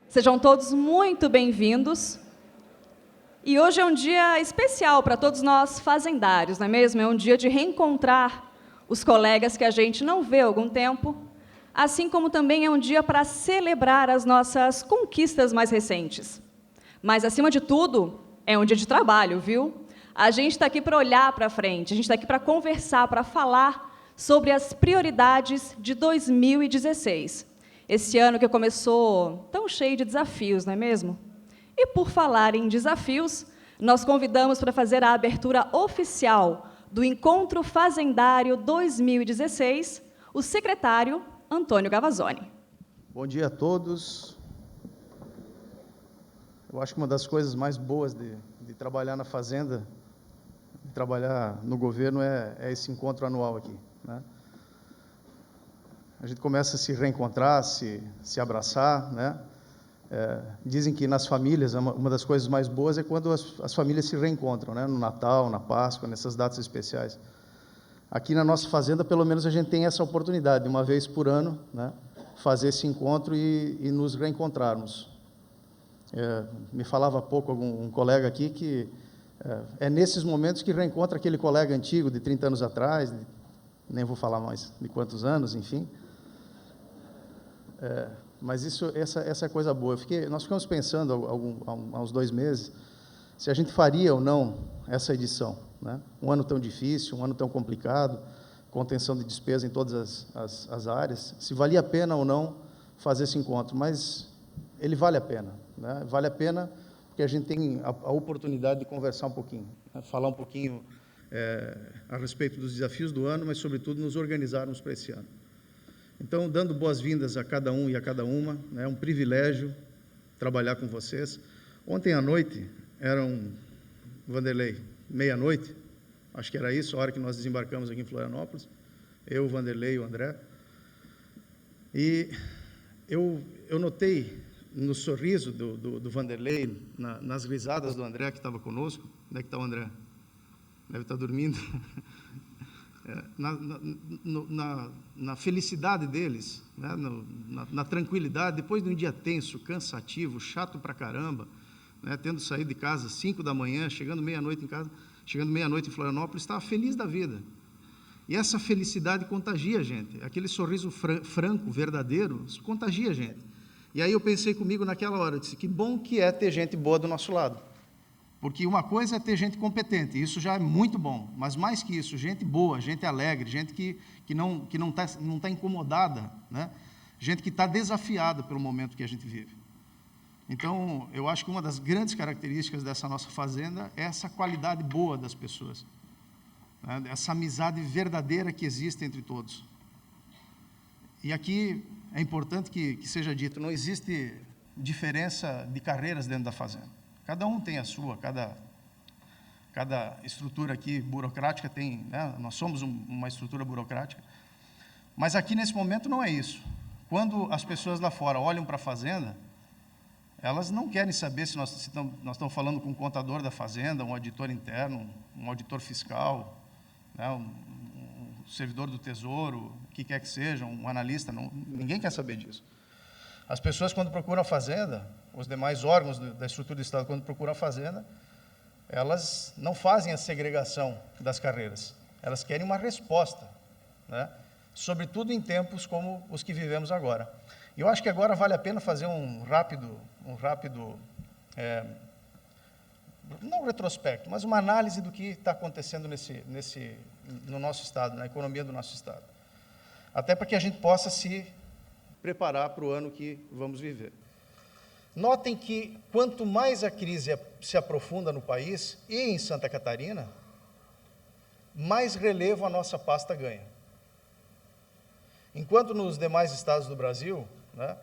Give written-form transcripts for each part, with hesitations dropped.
Sejam todos muito bem-vindos. E hoje é um dia especial para todos nós fazendários, não é mesmo? É um dia de reencontrar os colegas que a gente não vê há algum tempo, assim como também é um dia para celebrar as nossas conquistas mais recentes. Mas, acima de tudo, é um dia de trabalho, viu? A gente está aqui para olhar para frente, a gente está aqui para conversar, para falar sobre as prioridades de 2016. Esse ano que começou tão cheio de desafios, não é mesmo? E por falar em desafios, nós convidamos para fazer a abertura oficial do Encontro Fazendário 2016, o secretário Antônio Gavazzoni. Bom dia a todos. Eu acho que uma das coisas mais boas de trabalhar na fazenda, de trabalhar no governo, é esse encontro anual aqui, né? A gente começa a se reencontrar, se abraçar, né? Dizem que nas famílias, uma das coisas mais boas é quando as famílias se reencontram, né? No Natal, na Páscoa, nessas datas especiais. Aqui na nossa fazenda, pelo menos, a gente tem essa oportunidade, uma vez por ano, né? Fazer esse encontro e nos reencontrarmos. Me falava há pouco um colega aqui que é nesses momentos que reencontra aquele colega antigo de 30 anos atrás, nem vou falar mais de quantos anos, enfim. Mas essa é coisa boa. Nós ficamos pensando há uns 2 meses se a gente faria ou não essa edição, né? Um ano tão difícil, um ano tão complicado, contenção de despesa em todas as áreas, se valia a pena ou não fazer esse encontro, mas ele vale a pena, né? Vale a pena porque a gente tem a oportunidade de conversar um pouquinho, né? Falar um pouquinho a respeito dos desafios do ano, mas, sobretudo, nos organizarmos para esse ano. Então, dando boas-vindas a cada um e a cada uma, né? É um privilégio trabalhar com vocês. Ontem à noite, Vanderlei, meia-noite, acho que era isso, a hora que nós desembarcamos aqui em Florianópolis, eu, o Vanderlei e o André, e eu notei no sorriso do Vanderlei, nas risadas do André, que estava conosco. Onde é que está o André? Deve estar dormindo. Na felicidade deles, né? na tranquilidade, depois de um dia tenso, cansativo, chato pra caramba, né? Tendo saído de casa às 5 da manhã, chegando meia-noite em casa, chegando meia-noite em Florianópolis, estava feliz da vida. E essa felicidade contagia a gente, aquele sorriso franco, verdadeiro, isso contagia a gente. E aí eu pensei comigo naquela hora, eu disse, que bom que é ter gente boa do nosso lado. Porque uma coisa é ter gente competente, isso já é muito bom, mas mais que isso, gente boa, gente alegre, gente que não tá incomodada, né? Gente que está desafiada pelo momento que a gente vive. Então, eu acho que uma das grandes características dessa nossa fazenda é essa qualidade boa das pessoas, né? Essa amizade verdadeira que existe entre todos. E aqui é importante que seja dito, não existe diferença de carreiras dentro da fazenda. Cada um tem a sua, cada estrutura aqui burocrática tem, né? Nós somos uma estrutura burocrática, mas aqui nesse momento não é isso. Quando as pessoas lá fora olham para a fazenda, elas não querem saber se nós estamos falando com um contador da fazenda, um auditor interno, um auditor fiscal, né? um servidor do Tesouro, o que quer que seja, um analista, ninguém quer saber disso. As pessoas, quando procuram a fazenda, os demais órgãos da estrutura do Estado, quando procuram a fazenda, elas não fazem a segregação das carreiras, elas querem uma resposta, né? Sobretudo em tempos como os que vivemos agora. E eu acho que agora vale a pena fazer um rápido não retrospecto, mas uma análise do que está acontecendo no nosso Estado, na economia do nosso Estado. Até para que a gente possa se preparar para o ano que vamos viver. Notem que, quanto mais a crise se aprofunda no país, e em Santa Catarina, mais relevo a nossa pasta ganha. Enquanto nos demais estados do Brasil, né,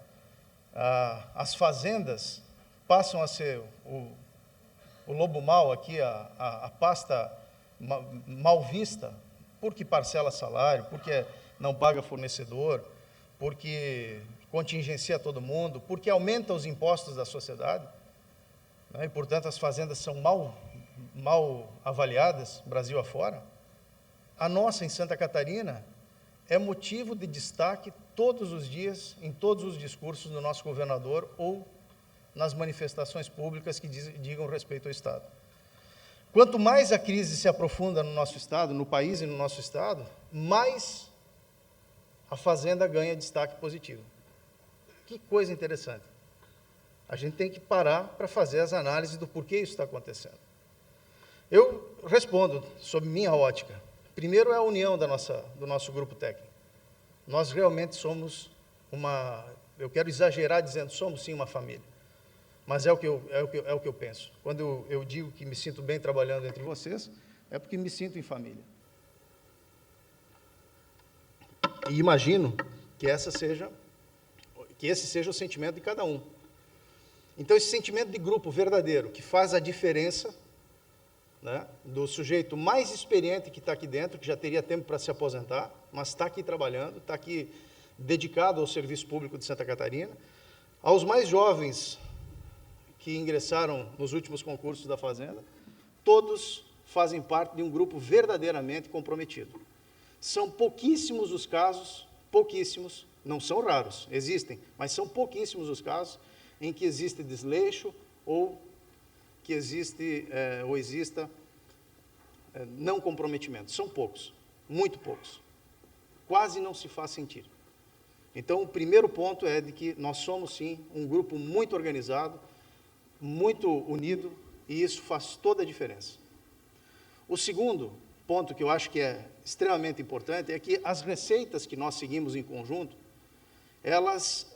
as fazendas passam a ser o lobo mau aqui, a pasta mal vista, porque parcela salário, porque não paga fornecedor, porque contingencia todo mundo, porque aumenta os impostos da sociedade, né? E, portanto, as fazendas são mal avaliadas, Brasil afora. A nossa, em Santa Catarina, é motivo de destaque todos os dias, em todos os discursos do nosso governador ou nas manifestações públicas que digam respeito ao Estado. Quanto mais a crise se aprofunda no nosso Estado, no país e no nosso Estado, mais a Fazenda ganha destaque positivo. Que coisa interessante. A gente tem que parar para fazer as análises do porquê isso está acontecendo. Eu respondo sob minha ótica. Primeiro é a união do nosso grupo técnico. Nós realmente somos eu quero exagerar dizendo, somos sim uma família. Mas é o que eu penso. Quando eu digo que me sinto bem trabalhando entre vocês, é porque me sinto em família. E imagino que esse seja o sentimento de cada um. Então, esse sentimento de grupo verdadeiro, que faz a diferença, né, do sujeito mais experiente que está aqui dentro, que já teria tempo para se aposentar, mas está aqui trabalhando, está aqui dedicado ao serviço público de Santa Catarina, aos mais jovens que ingressaram nos últimos concursos da Fazenda, todos fazem parte de um grupo verdadeiramente comprometido. São pouquíssimos os casos, pouquíssimos, não são raros, existem, mas são pouquíssimos os casos em que existe desleixo ou que exista não comprometimento. São poucos, muito poucos. Quase não se faz sentir. Então, o primeiro ponto é de que nós somos, sim, um grupo muito organizado, muito unido, e isso faz toda a diferença. O segundo ponto que eu acho que é extremamente importante é que as receitas que nós seguimos em conjunto, elas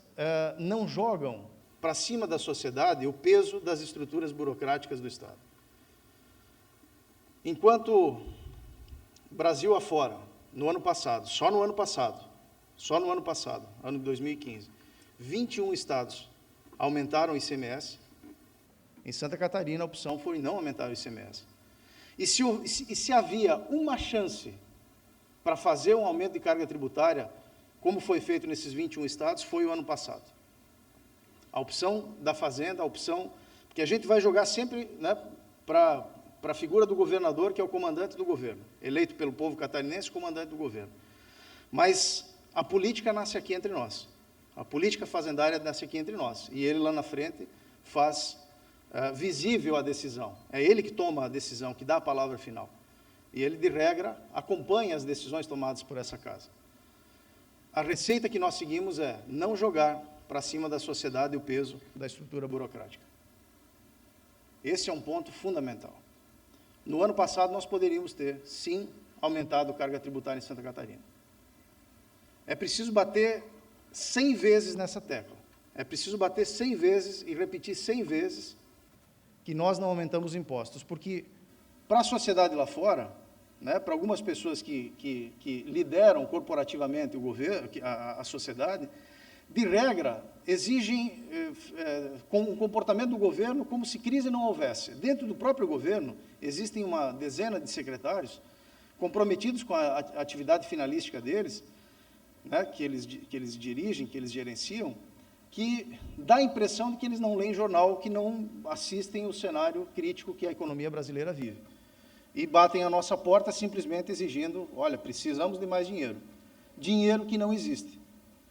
não jogam para cima da sociedade o peso das estruturas burocráticas do Estado. Enquanto Brasil afora, no ano passado, só no ano passado, ano de 2015, 21 estados aumentaram o ICMS. Em Santa Catarina, a opção foi não aumentar o ICMS. E se havia uma chance para fazer um aumento de carga tributária, como foi feito nesses 21 estados, foi o ano passado. A opção da Fazenda, porque a gente vai jogar sempre, né, para a figura do governador, que é o comandante do governo, eleito pelo povo catarinense, comandante do governo. Mas a política nasce aqui entre nós. A política fazendária nasce aqui entre nós. E ele lá na frente faz visível a decisão. É ele que toma a decisão, que dá a palavra final. E ele, de regra, acompanha as decisões tomadas por essa casa. A receita que nós seguimos é não jogar para cima da sociedade o peso da estrutura burocrática. Esse é um ponto fundamental. No ano passado, nós poderíamos ter, sim, aumentado a carga tributária em Santa Catarina. É preciso bater 100 vezes nessa tecla. É preciso bater 100 vezes e repetir 100 vezes que nós não aumentamos impostos, porque para a sociedade lá fora, né, para algumas pessoas que lideram corporativamente o governo, a sociedade, de regra, exigem um comportamento do governo como se crise não houvesse. Dentro do próprio governo, existem uma dezena de secretários comprometidos com a atividade finalística deles, né, que eles dirigem, que eles gerenciam, que dá a impressão de que eles não leem jornal, que não assistem o cenário crítico que a economia brasileira vive. E batem a nossa porta simplesmente exigindo, olha, precisamos de mais dinheiro. Dinheiro que não existe.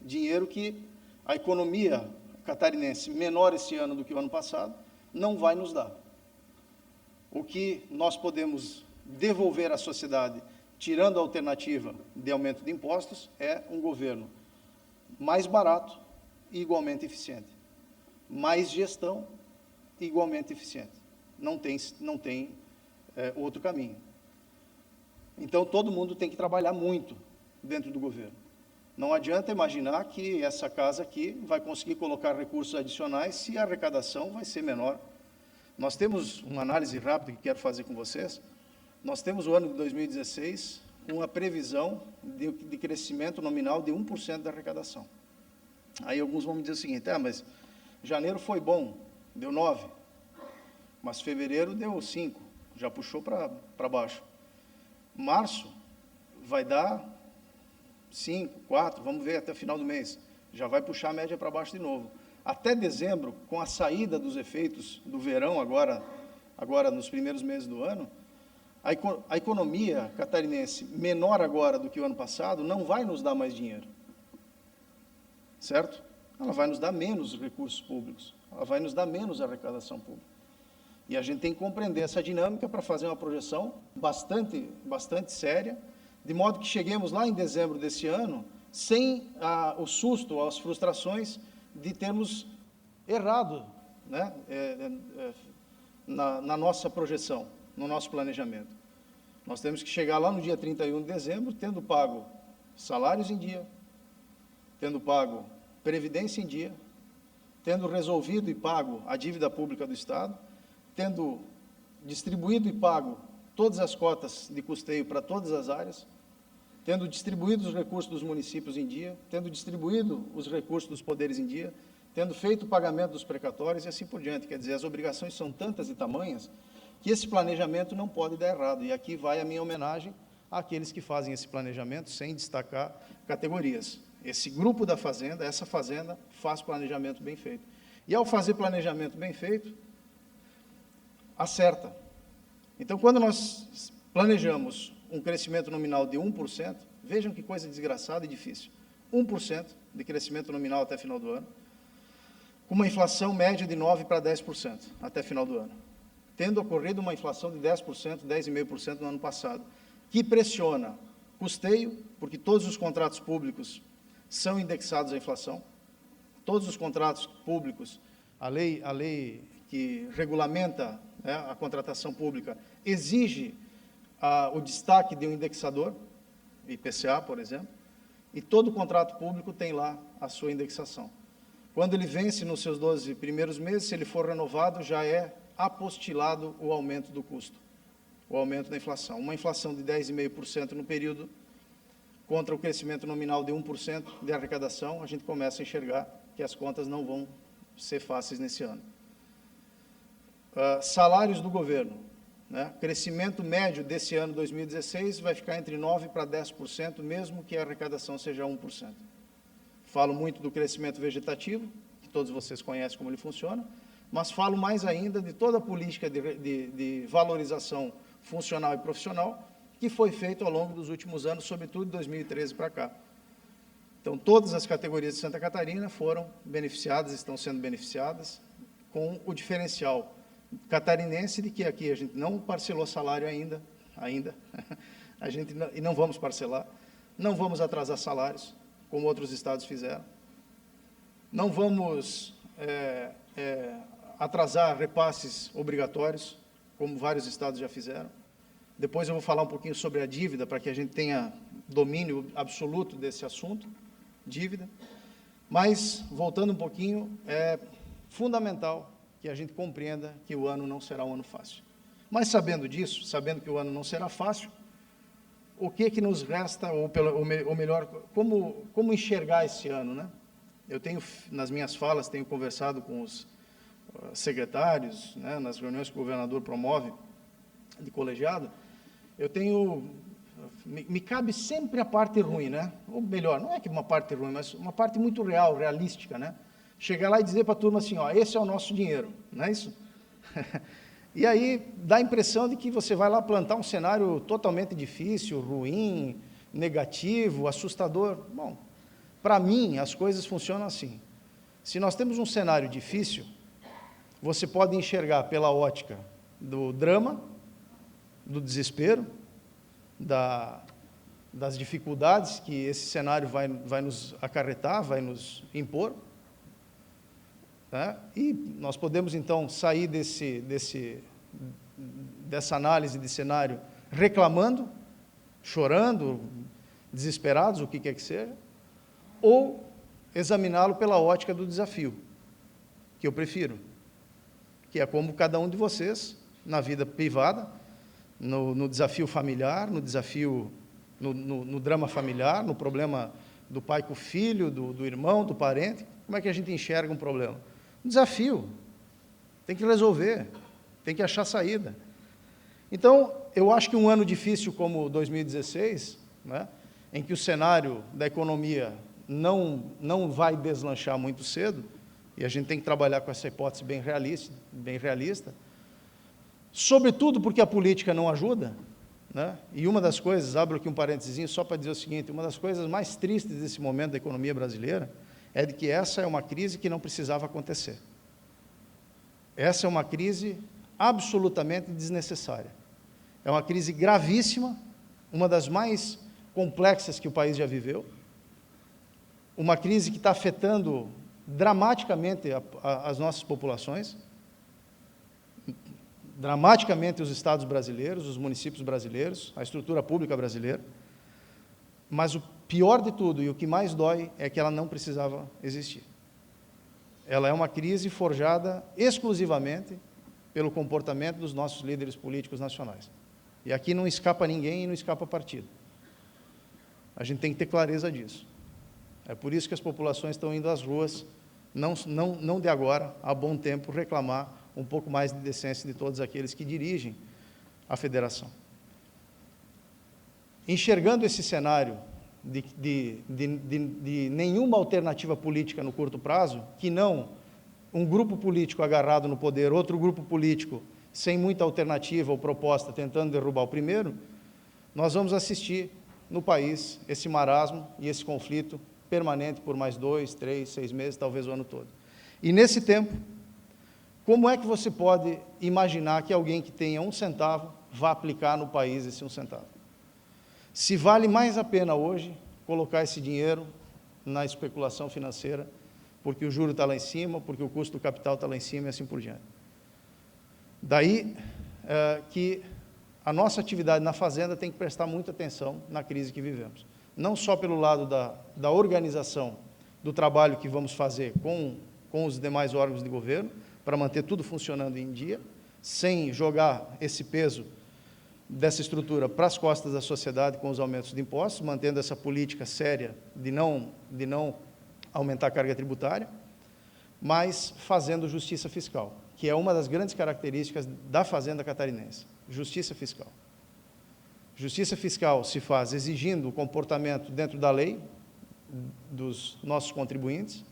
Dinheiro que a economia catarinense, menor esse ano do que o ano passado, não vai nos dar. O que nós podemos devolver à sociedade, tirando a alternativa de aumento de impostos, é um governo mais barato e igualmente eficiente. Mais gestão e igualmente eficiente. Não tem outro caminho. Então, todo mundo tem que trabalhar muito dentro do governo. Não adianta imaginar que essa casa aqui vai conseguir colocar recursos adicionais se a arrecadação vai ser menor. Nós temos uma análise rápida que quero fazer com vocês. Nós temos o ano de 2016 uma previsão de crescimento nominal de 1% da arrecadação. Aí alguns vão me dizer o seguinte, mas janeiro foi bom, deu 9, mas fevereiro deu 5, já puxou para baixo. Março vai dar 5, 4, vamos ver até o final do mês, já vai puxar a média para baixo de novo. Até dezembro, com a saída dos efeitos do verão agora nos primeiros meses do ano, a economia catarinense, menor agora do que o ano passado, não vai nos dar mais dinheiro. Certo? ela vai nos dar menos recursos públicos, ela vai nos dar menos arrecadação pública. E a gente tem que compreender essa dinâmica para fazer uma projeção bastante séria, de modo que cheguemos lá em dezembro desse ano sem o susto, as frustrações de termos errado, né, na nossa projeção, no nosso planejamento. Nós temos que chegar lá no dia 31 de dezembro, tendo pago salários em dia, tendo pago previdência em dia, tendo resolvido e pago a dívida pública do Estado, tendo distribuído e pago todas as cotas de custeio para todas as áreas, tendo distribuído os recursos dos municípios em dia, tendo distribuído os recursos dos poderes em dia, tendo feito o pagamento dos precatórios e assim por diante. Quer dizer, as obrigações são tantas e tamanhas que esse planejamento não pode dar errado. E aqui vai a minha homenagem àqueles que fazem esse planejamento sem destacar categorias. Esse grupo da Fazenda, essa Fazenda, faz planejamento bem feito. E ao fazer planejamento bem feito, acerta. Então, quando nós planejamos um crescimento nominal de 1%, vejam que coisa desgraçada e difícil. 1% de crescimento nominal até final do ano, com uma inflação média de 9% para 10% até final do ano, tendo ocorrido uma inflação de 10%, 10,5% no ano passado, que pressiona custeio, porque todos os contratos públicos são indexados à inflação, todos os contratos públicos, a lei que regulamenta, né, a contratação pública, exige o destaque de um indexador, IPCA, por exemplo, e todo contrato público tem lá a sua indexação. Quando ele vence nos seus 12 primeiros meses, se ele for renovado, já é apostilado o aumento do custo, o aumento da inflação. Uma inflação de 10,5% no período, contra o crescimento nominal de 1% de arrecadação, a gente começa a enxergar que as contas não vão ser fáceis nesse ano. Salários do governo, né? Crescimento médio desse ano 2016 vai ficar entre 9% para 10%, mesmo que a arrecadação seja 1%. Falo muito do crescimento vegetativo, que todos vocês conhecem como ele funciona, mas falo mais ainda de toda a política de valorização funcional e profissional que foi feito ao longo dos últimos anos, sobretudo de 2013 para cá. Então, todas as categorias de Santa Catarina foram beneficiadas, estão sendo beneficiadas, com o diferencial catarinense de que aqui a gente não parcelou salário ainda, e não vamos parcelar, não vamos atrasar salários, como outros estados fizeram, não vamos atrasar repasses obrigatórios, como vários estados já fizeram. Depois eu vou falar um pouquinho sobre a dívida, para que a gente tenha domínio absoluto desse assunto, dívida. Mas, voltando um pouquinho, é fundamental que a gente compreenda que o ano não será um ano fácil. Mas, sabendo disso, sabendo que o ano não será fácil, o que nos resta, ou melhor, como enxergar esse ano, né? Eu tenho, nas minhas falas, tenho conversado com os secretários, né, nas reuniões que o governador promove, de colegiado, me cabe sempre a parte ruim, né? Ou melhor, não é que uma parte ruim, mas uma parte muito real, realística, né? Chegar lá e dizer para a turma assim, ó, esse é o nosso dinheiro, não é isso? E aí dá a impressão de que você vai lá plantar um cenário totalmente difícil, ruim, negativo, assustador. Bom, para mim as coisas funcionam assim. Se nós temos um cenário difícil, você pode enxergar pela ótica do drama, do desespero, das dificuldades que esse cenário vai nos acarretar, vai nos impor, né? E nós podemos, então, sair dessa análise de cenário reclamando, chorando, desesperados, o que quer que seja, ou examiná-lo pela ótica do desafio, que eu prefiro, que é como cada um de vocês, na vida privada, no desafio familiar, no desafio, no drama familiar, no problema do pai com o filho, do irmão, do parente, como é que a gente enxerga um problema? Um desafio, tem que resolver, tem que achar saída. Então, eu acho que um ano difícil como 2016, né, em que o cenário da economia não vai deslanchar muito cedo, e a gente tem que trabalhar com essa hipótese bem realista, sobretudo porque a política não ajuda, né? E uma das coisas, abro aqui um parênteses só para dizer o seguinte, uma das coisas mais tristes desse momento da economia brasileira é de que essa é uma crise que não precisava acontecer. Essa é uma crise absolutamente desnecessária. É uma crise gravíssima, uma das mais complexas que o país já viveu, uma crise que está afetando dramaticamente as nossas populações, dramaticamente os estados brasileiros, os municípios brasileiros, a estrutura pública brasileira, mas o pior de tudo e o que mais dói é que ela não precisava existir. Ela é uma crise forjada exclusivamente pelo comportamento dos nossos líderes políticos nacionais. E aqui não escapa ninguém e não escapa partido. A gente tem que ter clareza disso. É por isso que as populações estão indo às ruas, não de agora, há bom tempo, reclamar um pouco mais de decência de todos aqueles que dirigem a federação. Enxergando esse cenário de nenhuma alternativa política no curto prazo, que não um grupo político agarrado no poder, outro grupo político sem muita alternativa ou proposta tentando derrubar o primeiro, nós vamos assistir no país esse marasmo e esse conflito permanente por mais 2, 3, 6 meses, talvez o ano todo. E nesse tempo, como é que você pode imaginar que alguém que tenha 1 centavo vá aplicar no país esse 1 centavo? Se vale mais a pena hoje colocar esse dinheiro na especulação financeira, porque o juro está lá em cima, porque o custo do capital está lá em cima e assim por diante. Daí que a nossa atividade na fazenda tem que prestar muita atenção na crise que vivemos. Não só pelo lado da organização do trabalho que vamos fazer com os demais órgãos de governo, para manter tudo funcionando em dia, sem jogar esse peso dessa estrutura para as costas da sociedade com os aumentos de impostos, mantendo essa política séria de não aumentar a carga tributária, mas fazendo justiça fiscal, que é uma das grandes características da fazenda catarinense, justiça fiscal. Justiça fiscal se faz exigindo o comportamento dentro da lei dos nossos contribuintes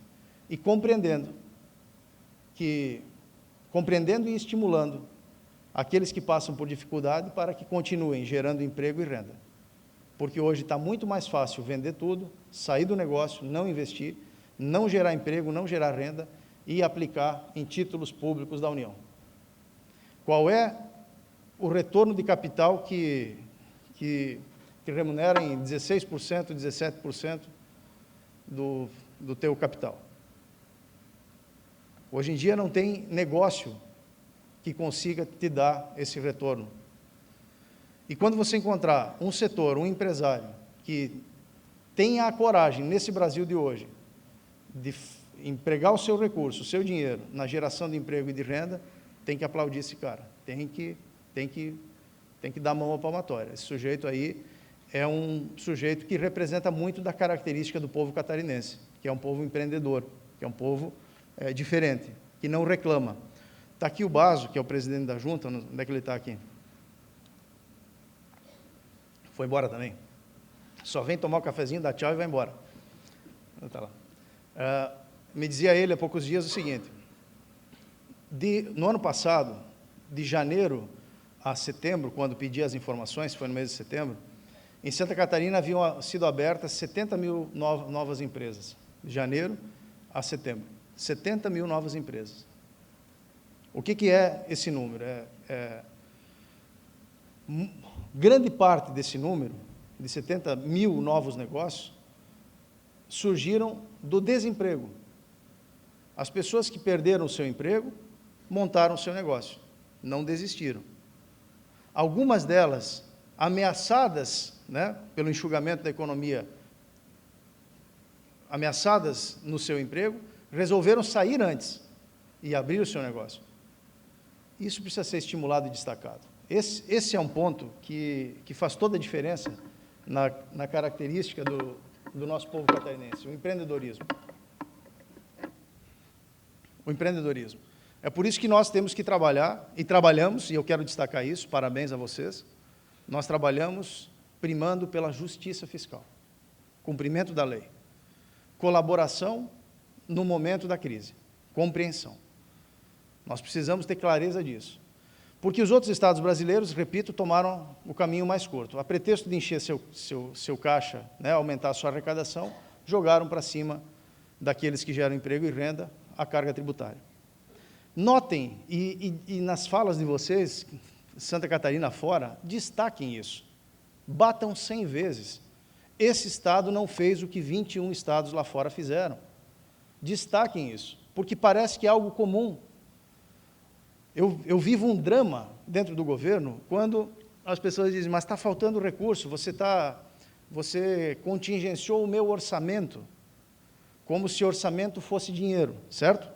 e compreendendo e estimulando aqueles que passam por dificuldade para que continuem gerando emprego e renda. Porque hoje está muito mais fácil vender tudo, sair do negócio, não investir, não gerar emprego, não gerar renda e aplicar em títulos públicos da União. Qual é o retorno de capital que remunera em 16%, 17% do teu capital? Hoje em dia não tem negócio que consiga te dar esse retorno. E quando você encontrar um setor, um empresário, que tenha a coragem, nesse Brasil de hoje, de empregar o seu recurso, o seu dinheiro, na geração de emprego e de renda, tem que aplaudir esse cara, tem que dar a mão à palmatória. Esse sujeito aí é um sujeito que representa muito da característica do povo catarinense, que é um povo empreendedor, que é um povo diferente, que não reclama. Está aqui o Baso, que é o presidente da junta, onde é que ele está aqui? Foi embora também? Só vem tomar um cafezinho, dá tchau e vai embora. Está lá. Me dizia ele há poucos dias o seguinte, no ano passado, de janeiro a setembro, quando pedi as informações, foi no mês de setembro, em Santa Catarina haviam sido abertas 70 mil novas empresas, de janeiro a setembro, 70 mil novas empresas. O que é esse número? Grande parte desse número, de 70 mil novos negócios, surgiram do desemprego. As pessoas que perderam o seu emprego, montaram o seu negócio, não desistiram. Algumas delas, ameaçadas, pelo enxugamento da economia, ameaçadas no seu emprego, resolveram sair antes e abrir o seu negócio. Isso precisa ser estimulado e destacado. Esse é um ponto que faz toda a diferença na característica do nosso povo catarinense, o empreendedorismo. O empreendedorismo. É por isso que nós temos que trabalhar, e trabalhamos, e eu quero destacar isso, parabéns a vocês, nós trabalhamos primando pela justiça fiscal, cumprimento da lei, colaboração no momento da crise, compreensão. Nós precisamos ter clareza disso. Porque os outros estados brasileiros, repito, tomaram o caminho mais curto. A pretexto de encher seu caixa, aumentar a sua arrecadação, jogaram para cima daqueles que geram emprego e renda a carga tributária. Notem, e nas falas de vocês, Santa Catarina fora, destaquem isso. Batam 100 vezes. Esse estado não fez o que 21 estados lá fora fizeram. Destaquem isso, porque parece que é algo comum. Eu vivo um drama dentro do governo quando as pessoas dizem, mas está faltando recurso, você contingenciou o meu orçamento, como se orçamento fosse dinheiro, certo?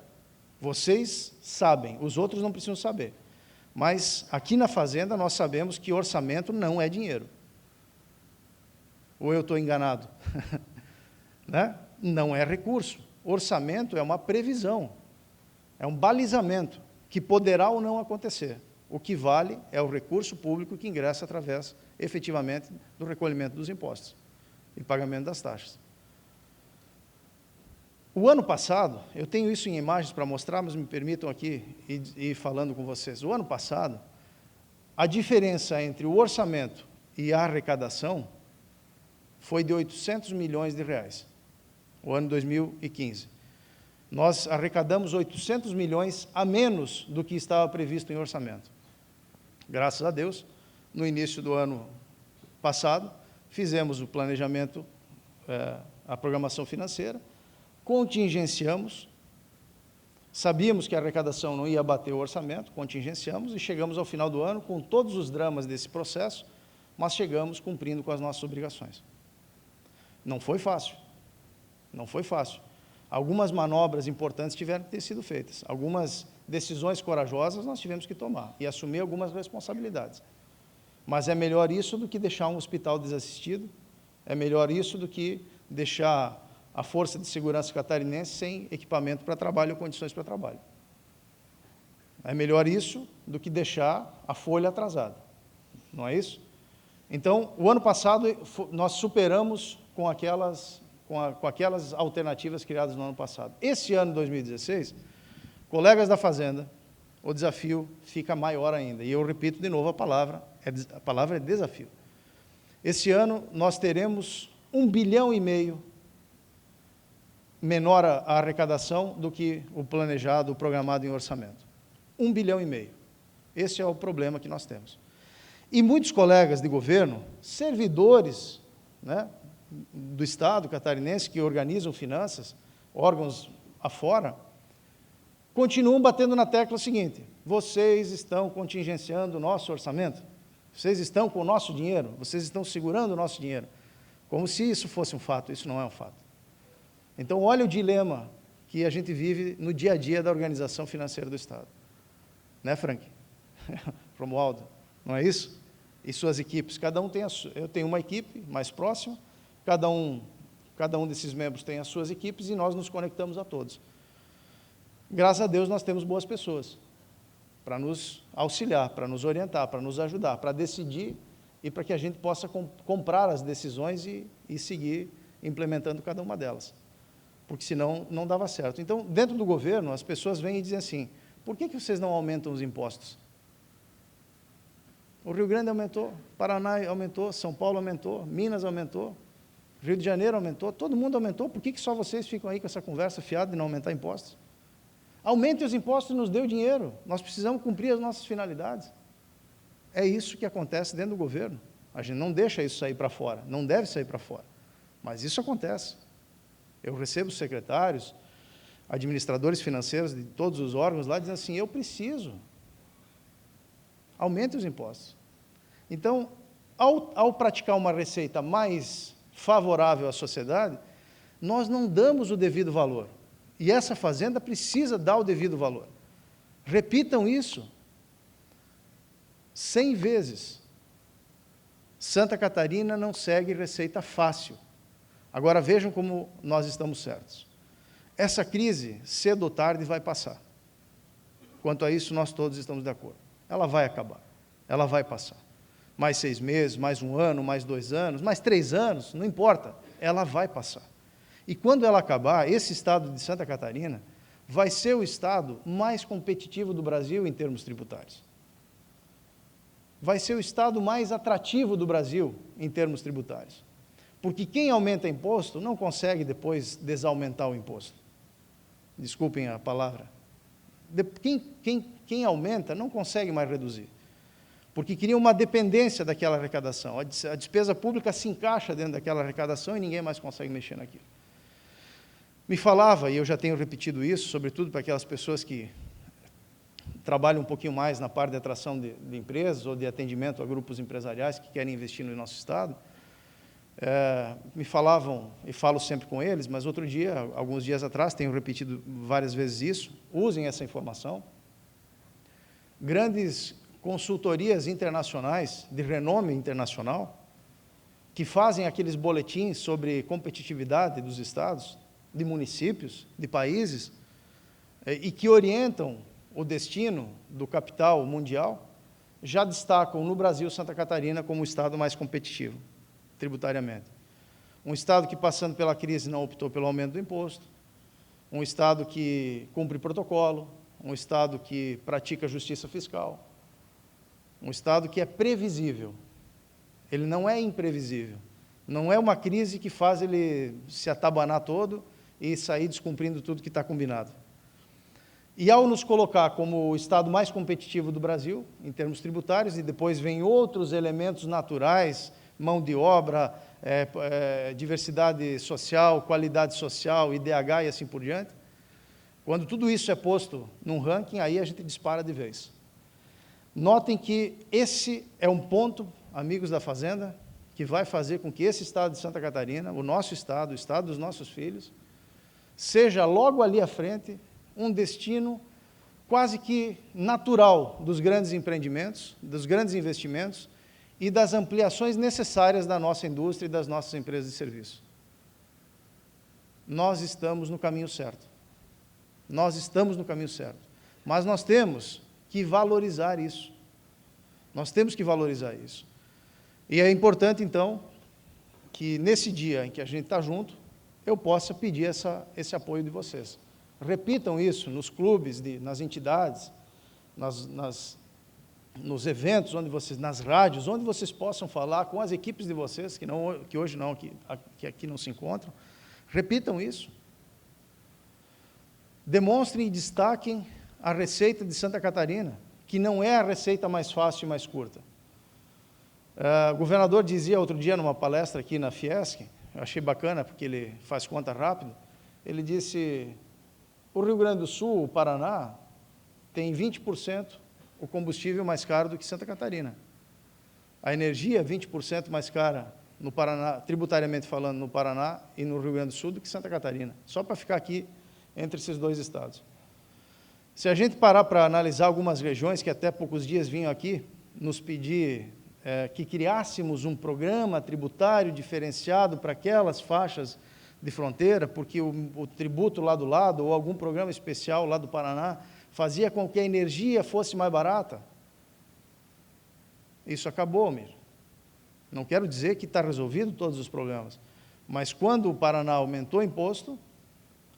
Vocês sabem, os outros não precisam saber. Mas aqui na Fazenda nós sabemos que orçamento não é dinheiro. Ou eu estou enganado? Né? Não é recurso. Orçamento é uma previsão, é um balizamento, que poderá ou não acontecer. O que vale é o recurso público que ingressa através, efetivamente, do recolhimento dos impostos e pagamento das taxas. O ano passado, eu tenho isso em imagens para mostrar, mas me permitam aqui ir falando com vocês. O ano passado, a diferença entre o orçamento e a arrecadação foi de 800 milhões de reais, o ano 2015. Nós arrecadamos 800 milhões a menos do que estava previsto em orçamento. Graças a Deus, no início do ano passado, fizemos o planejamento, a programação financeira, contingenciamos, sabíamos que a arrecadação não ia bater o orçamento, contingenciamos e chegamos ao final do ano com todos os dramas desse processo, mas chegamos cumprindo com as nossas obrigações. Não foi fácil, não foi fácil. Algumas manobras importantes tiveram que ter sido feitas, algumas decisões corajosas nós tivemos que tomar e assumir algumas responsabilidades. Mas é melhor isso do que deixar um hospital desassistido, é melhor isso do que deixar a Força de Segurança Catarinense sem equipamento para trabalho ou condições para trabalho. É melhor isso do que deixar a folha atrasada, não é isso? Então, o ano passado, nós superamos com aquelas alternativas criadas no ano passado. Esse ano, 2016, colegas da Fazenda, o desafio fica maior ainda. E eu repito de novo a palavra é desafio. Esse ano, nós teremos 1,5 bilhão menor a arrecadação do que o planejado, o programado em orçamento. 1,5 bilhão. Esse é o problema que nós temos. E muitos colegas de governo, servidores, né, do Estado catarinense, que organizam finanças, órgãos afora, continuam batendo na tecla seguinte: vocês estão contingenciando o nosso orçamento, vocês estão com o nosso dinheiro, vocês estão segurando o nosso dinheiro, como se isso fosse um fato. Isso não é um fato. Então, olha o dilema que a gente vive no dia a dia da organização financeira do Estado. Né, Frank? Romualdo, não é isso? E suas equipes, cada um tem eu tenho uma equipe mais próxima, cada um desses membros tem as suas equipes e nós nos conectamos a todos. Graças a Deus nós temos boas pessoas para nos auxiliar, para nos orientar, para nos ajudar, para decidir e para que a gente possa comprar as decisões e seguir implementando cada uma delas. Porque senão não dava certo. Então, dentro do governo, as pessoas vêm e dizem assim: por que vocês não aumentam os impostos? O Rio Grande aumentou, Paraná aumentou, São Paulo aumentou, Minas aumentou, Rio de Janeiro aumentou, todo mundo aumentou. Por que só vocês ficam aí com essa conversa fiada de não aumentar impostos? Aumentem os impostos e nos dê o dinheiro. Nós precisamos cumprir as nossas finalidades. É isso que acontece dentro do governo. A gente não deixa isso sair para fora, não deve sair para fora. Mas isso acontece. Eu recebo secretários, administradores financeiros de todos os órgãos lá, dizendo assim: eu preciso. Aumente os impostos. Então, ao praticar uma receita mais favorável à sociedade, nós não damos o devido valor. E essa fazenda precisa dar o devido valor. Repitam isso 100 vezes. Santa Catarina não segue receita fácil. Agora vejam como nós estamos certos. Essa crise, cedo ou tarde, vai passar. Quanto a isso, nós todos estamos de acordo. Ela vai acabar, ela vai passar. Mais 6 meses, mais 1 ano, mais 2 anos, mais 3 anos, não importa, ela vai passar. E quando ela acabar, esse estado de Santa Catarina vai ser o estado mais competitivo do Brasil em termos tributários. Vai ser o estado mais atrativo do Brasil em termos tributários. Porque quem aumenta imposto não consegue depois desaumentar o imposto. Desculpem a palavra. Quem aumenta não consegue mais reduzir. Porque cria uma dependência daquela arrecadação. A despesa pública se encaixa dentro daquela arrecadação e ninguém mais consegue mexer naquilo. Me falava, e eu já tenho repetido isso, sobretudo para aquelas pessoas que trabalham um pouquinho mais na parte de atração de empresas ou de atendimento a grupos empresariais que querem investir no nosso Estado, me falavam, e falo sempre com eles, mas outro dia, alguns dias atrás, tenho repetido várias vezes isso, usem essa informação. Grandes consultorias internacionais, de renome internacional, que fazem aqueles boletins sobre competitividade dos estados, de municípios, de países, e que orientam o destino do capital mundial, já destacam no Brasil Santa Catarina como o estado mais competitivo, tributariamente. Um estado que, passando pela crise, não optou pelo aumento do imposto, um estado que cumpre protocolo, um estado que pratica justiça fiscal, um estado que é previsível, ele não é imprevisível, não é uma crise que faz ele se atabanar todo e sair descumprindo tudo que está combinado. E ao nos colocar como o estado mais competitivo do Brasil, em termos tributários, e depois vem outros elementos naturais, mão de obra, diversidade social, qualidade social, IDH e assim por diante, quando tudo isso é posto num ranking, aí a gente dispara de vez. Notem que esse é um ponto, amigos da Fazenda, que vai fazer com que esse estado de Santa Catarina, o nosso estado, o estado dos nossos filhos, seja logo ali à frente um destino quase que natural dos grandes empreendimentos, dos grandes investimentos e das ampliações necessárias da nossa indústria e das nossas empresas de serviço. Nós estamos no caminho certo. Nós estamos no caminho certo. Mas nós temos que valorizar isso. Nós temos que valorizar isso. E é importante, então, que nesse dia em que a gente está junto, eu possa pedir esse apoio de vocês. Repitam isso nos clubes, nas entidades, nos eventos, nas rádios, onde vocês possam falar com as equipes de vocês, que hoje não, que aqui não se encontram. Repitam isso. Demonstrem e destaquem a receita de Santa Catarina, que não é a receita mais fácil e mais curta. O governador dizia outro dia numa palestra aqui na Fiesc, eu achei bacana porque ele faz conta rápido, ele disse, o Rio Grande do Sul, o Paraná, tem 20% o combustível mais caro do que Santa Catarina. A energia 20% mais cara no Paraná, tributariamente falando, no Paraná e no Rio Grande do Sul do que Santa Catarina, só para ficar aqui entre esses dois estados. Se a gente parar para analisar algumas regiões que até poucos dias vinham aqui nos pedir que criássemos um programa tributário diferenciado para aquelas faixas de fronteira, porque o tributo lá do lado, ou algum programa especial lá do Paraná, fazia com que a energia fosse mais barata. Isso acabou, Mir. Não quero dizer que está resolvido todos os problemas, mas quando o Paraná aumentou o imposto,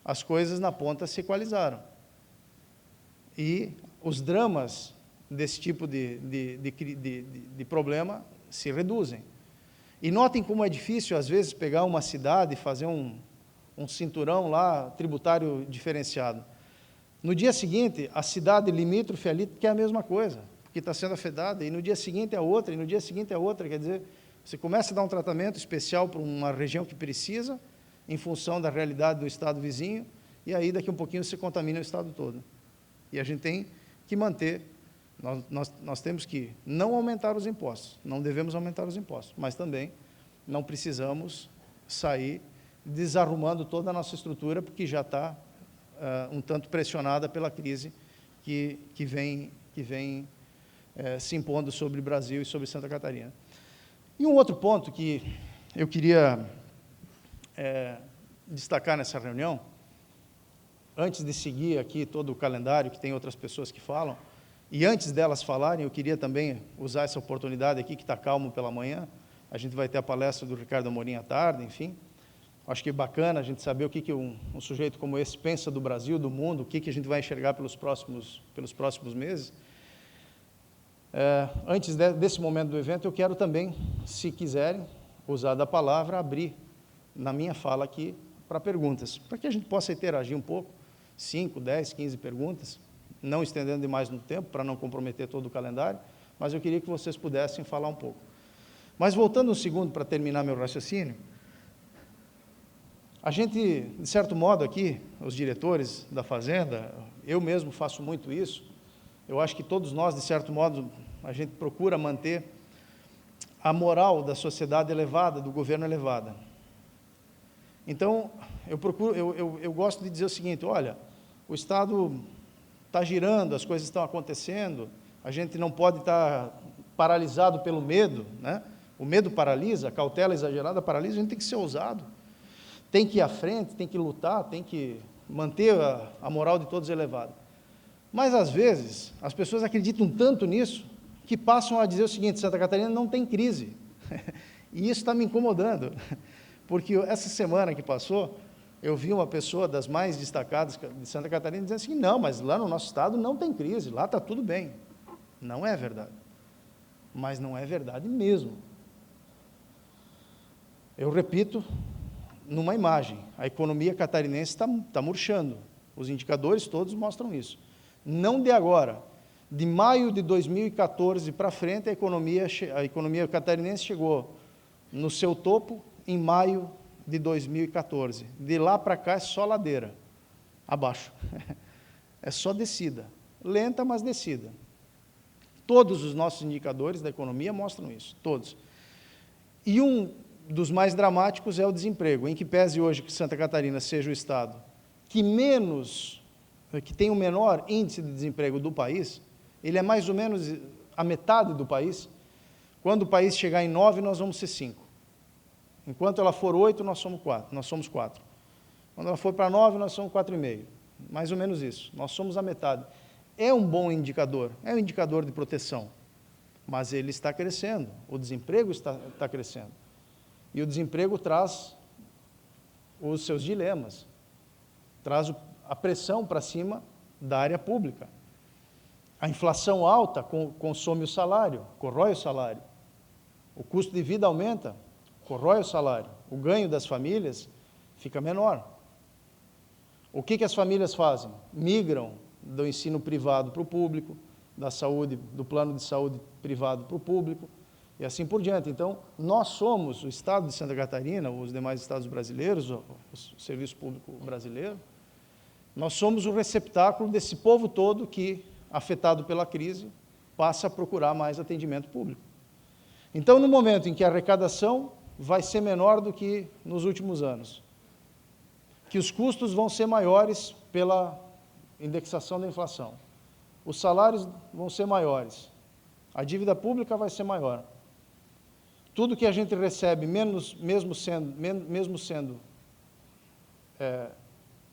as coisas na ponta se equalizaram. E os dramas desse tipo de problema se reduzem. E notem como é difícil, às vezes, pegar uma cidade e fazer um cinturão lá, tributário diferenciado. No dia seguinte, a cidade limítrofe ali quer a mesma coisa, porque está sendo afetada, e no dia seguinte é outra, e no dia seguinte é outra, quer dizer, você começa a dar um tratamento especial para uma região que precisa, em função da realidade do estado vizinho, e aí daqui a um pouquinho se contamina o estado todo. E a gente tem que manter, nós temos que não aumentar os impostos, não devemos aumentar os impostos, mas também não precisamos sair desarrumando toda a nossa estrutura, porque já está um tanto pressionada pela crise que vem se impondo sobre o Brasil e sobre Santa Catarina. E um outro ponto que eu queria destacar nessa reunião, antes de seguir aqui todo o calendário, que tem outras pessoas que falam, e antes delas falarem, eu queria também usar essa oportunidade aqui, que está calmo pela manhã, a gente vai ter a palestra do Ricardo Amorim à tarde, enfim, acho que é bacana a gente saber o que um sujeito como esse pensa do Brasil, do mundo, o que a gente vai enxergar pelos próximos meses. Antes desse momento do evento, eu quero também, se quiserem, usado a palavra, abrir na minha fala aqui para perguntas, para que a gente possa interagir um pouco, 5, 10, 15 perguntas, não estendendo demais no tempo, para não comprometer todo o calendário, mas eu queria que vocês pudessem falar um pouco. Mas voltando um segundo para terminar meu raciocínio, a gente, de certo modo aqui, os diretores da Fazenda, eu mesmo faço muito isso, eu acho que todos nós, de certo modo, a gente procura manter a moral da sociedade elevada, do governo elevada. Então, eu gosto de dizer o seguinte, olha, o Estado está girando, as coisas estão acontecendo, a gente não pode estar paralisado pelo medo, né? O medo paralisa, a cautela exagerada paralisa, a gente tem que ser ousado, tem que ir à frente, tem que lutar, tem que manter a moral de todos elevada. Mas, às vezes, as pessoas acreditam tanto nisso, que passam a dizer o seguinte, Santa Catarina não tem crise, e isso está me incomodando, porque essa semana que passou, eu vi uma pessoa das mais destacadas de Santa Catarina dizendo assim, não, mas lá no nosso estado não tem crise, lá está tudo bem. Não é verdade, mas não é verdade mesmo. Eu repito, numa imagem, a economia catarinense está murchando, os indicadores todos mostram isso. Não de agora, de maio de 2014 para frente, a economia catarinense chegou no seu topo em maio de 2014. De lá para cá é só ladeira, abaixo. É só descida, lenta, mas descida. Todos os nossos indicadores da economia mostram isso, todos. E um dos mais dramáticos é o desemprego, em que pese hoje que Santa Catarina seja o estado que tem o menor índice de desemprego do país, ele é mais ou menos a metade do país. Quando o país chegar em 9, nós vamos ser 5. Enquanto ela for 8, nós somos 4. Quando ela for para 9, nós somos 4,5. Mais ou menos isso. Nós somos a metade. É um bom indicador, é um indicador de proteção, mas ele está crescendo, o desemprego está crescendo. E o desemprego traz os seus dilemas, traz a pressão para cima da área pública. A inflação alta consome o salário, corrói o salário. O custo de vida aumenta, corrói o salário. O ganho das famílias fica menor. O que as famílias fazem? Migram do ensino privado para o público, da saúde, do plano de saúde privado para o público, e assim por diante. Então, nós somos, o Estado de Santa Catarina, os demais estados brasileiros, o Serviço Público Brasileiro, nós somos o receptáculo desse povo todo que, afetado pela crise, passa a procurar mais atendimento público. Então, no momento em que a arrecadação vai ser menor do que nos últimos anos, que os custos vão ser maiores pela indexação da inflação, os salários vão ser maiores, a dívida pública vai ser maior, tudo que a gente recebe, mesmo sendo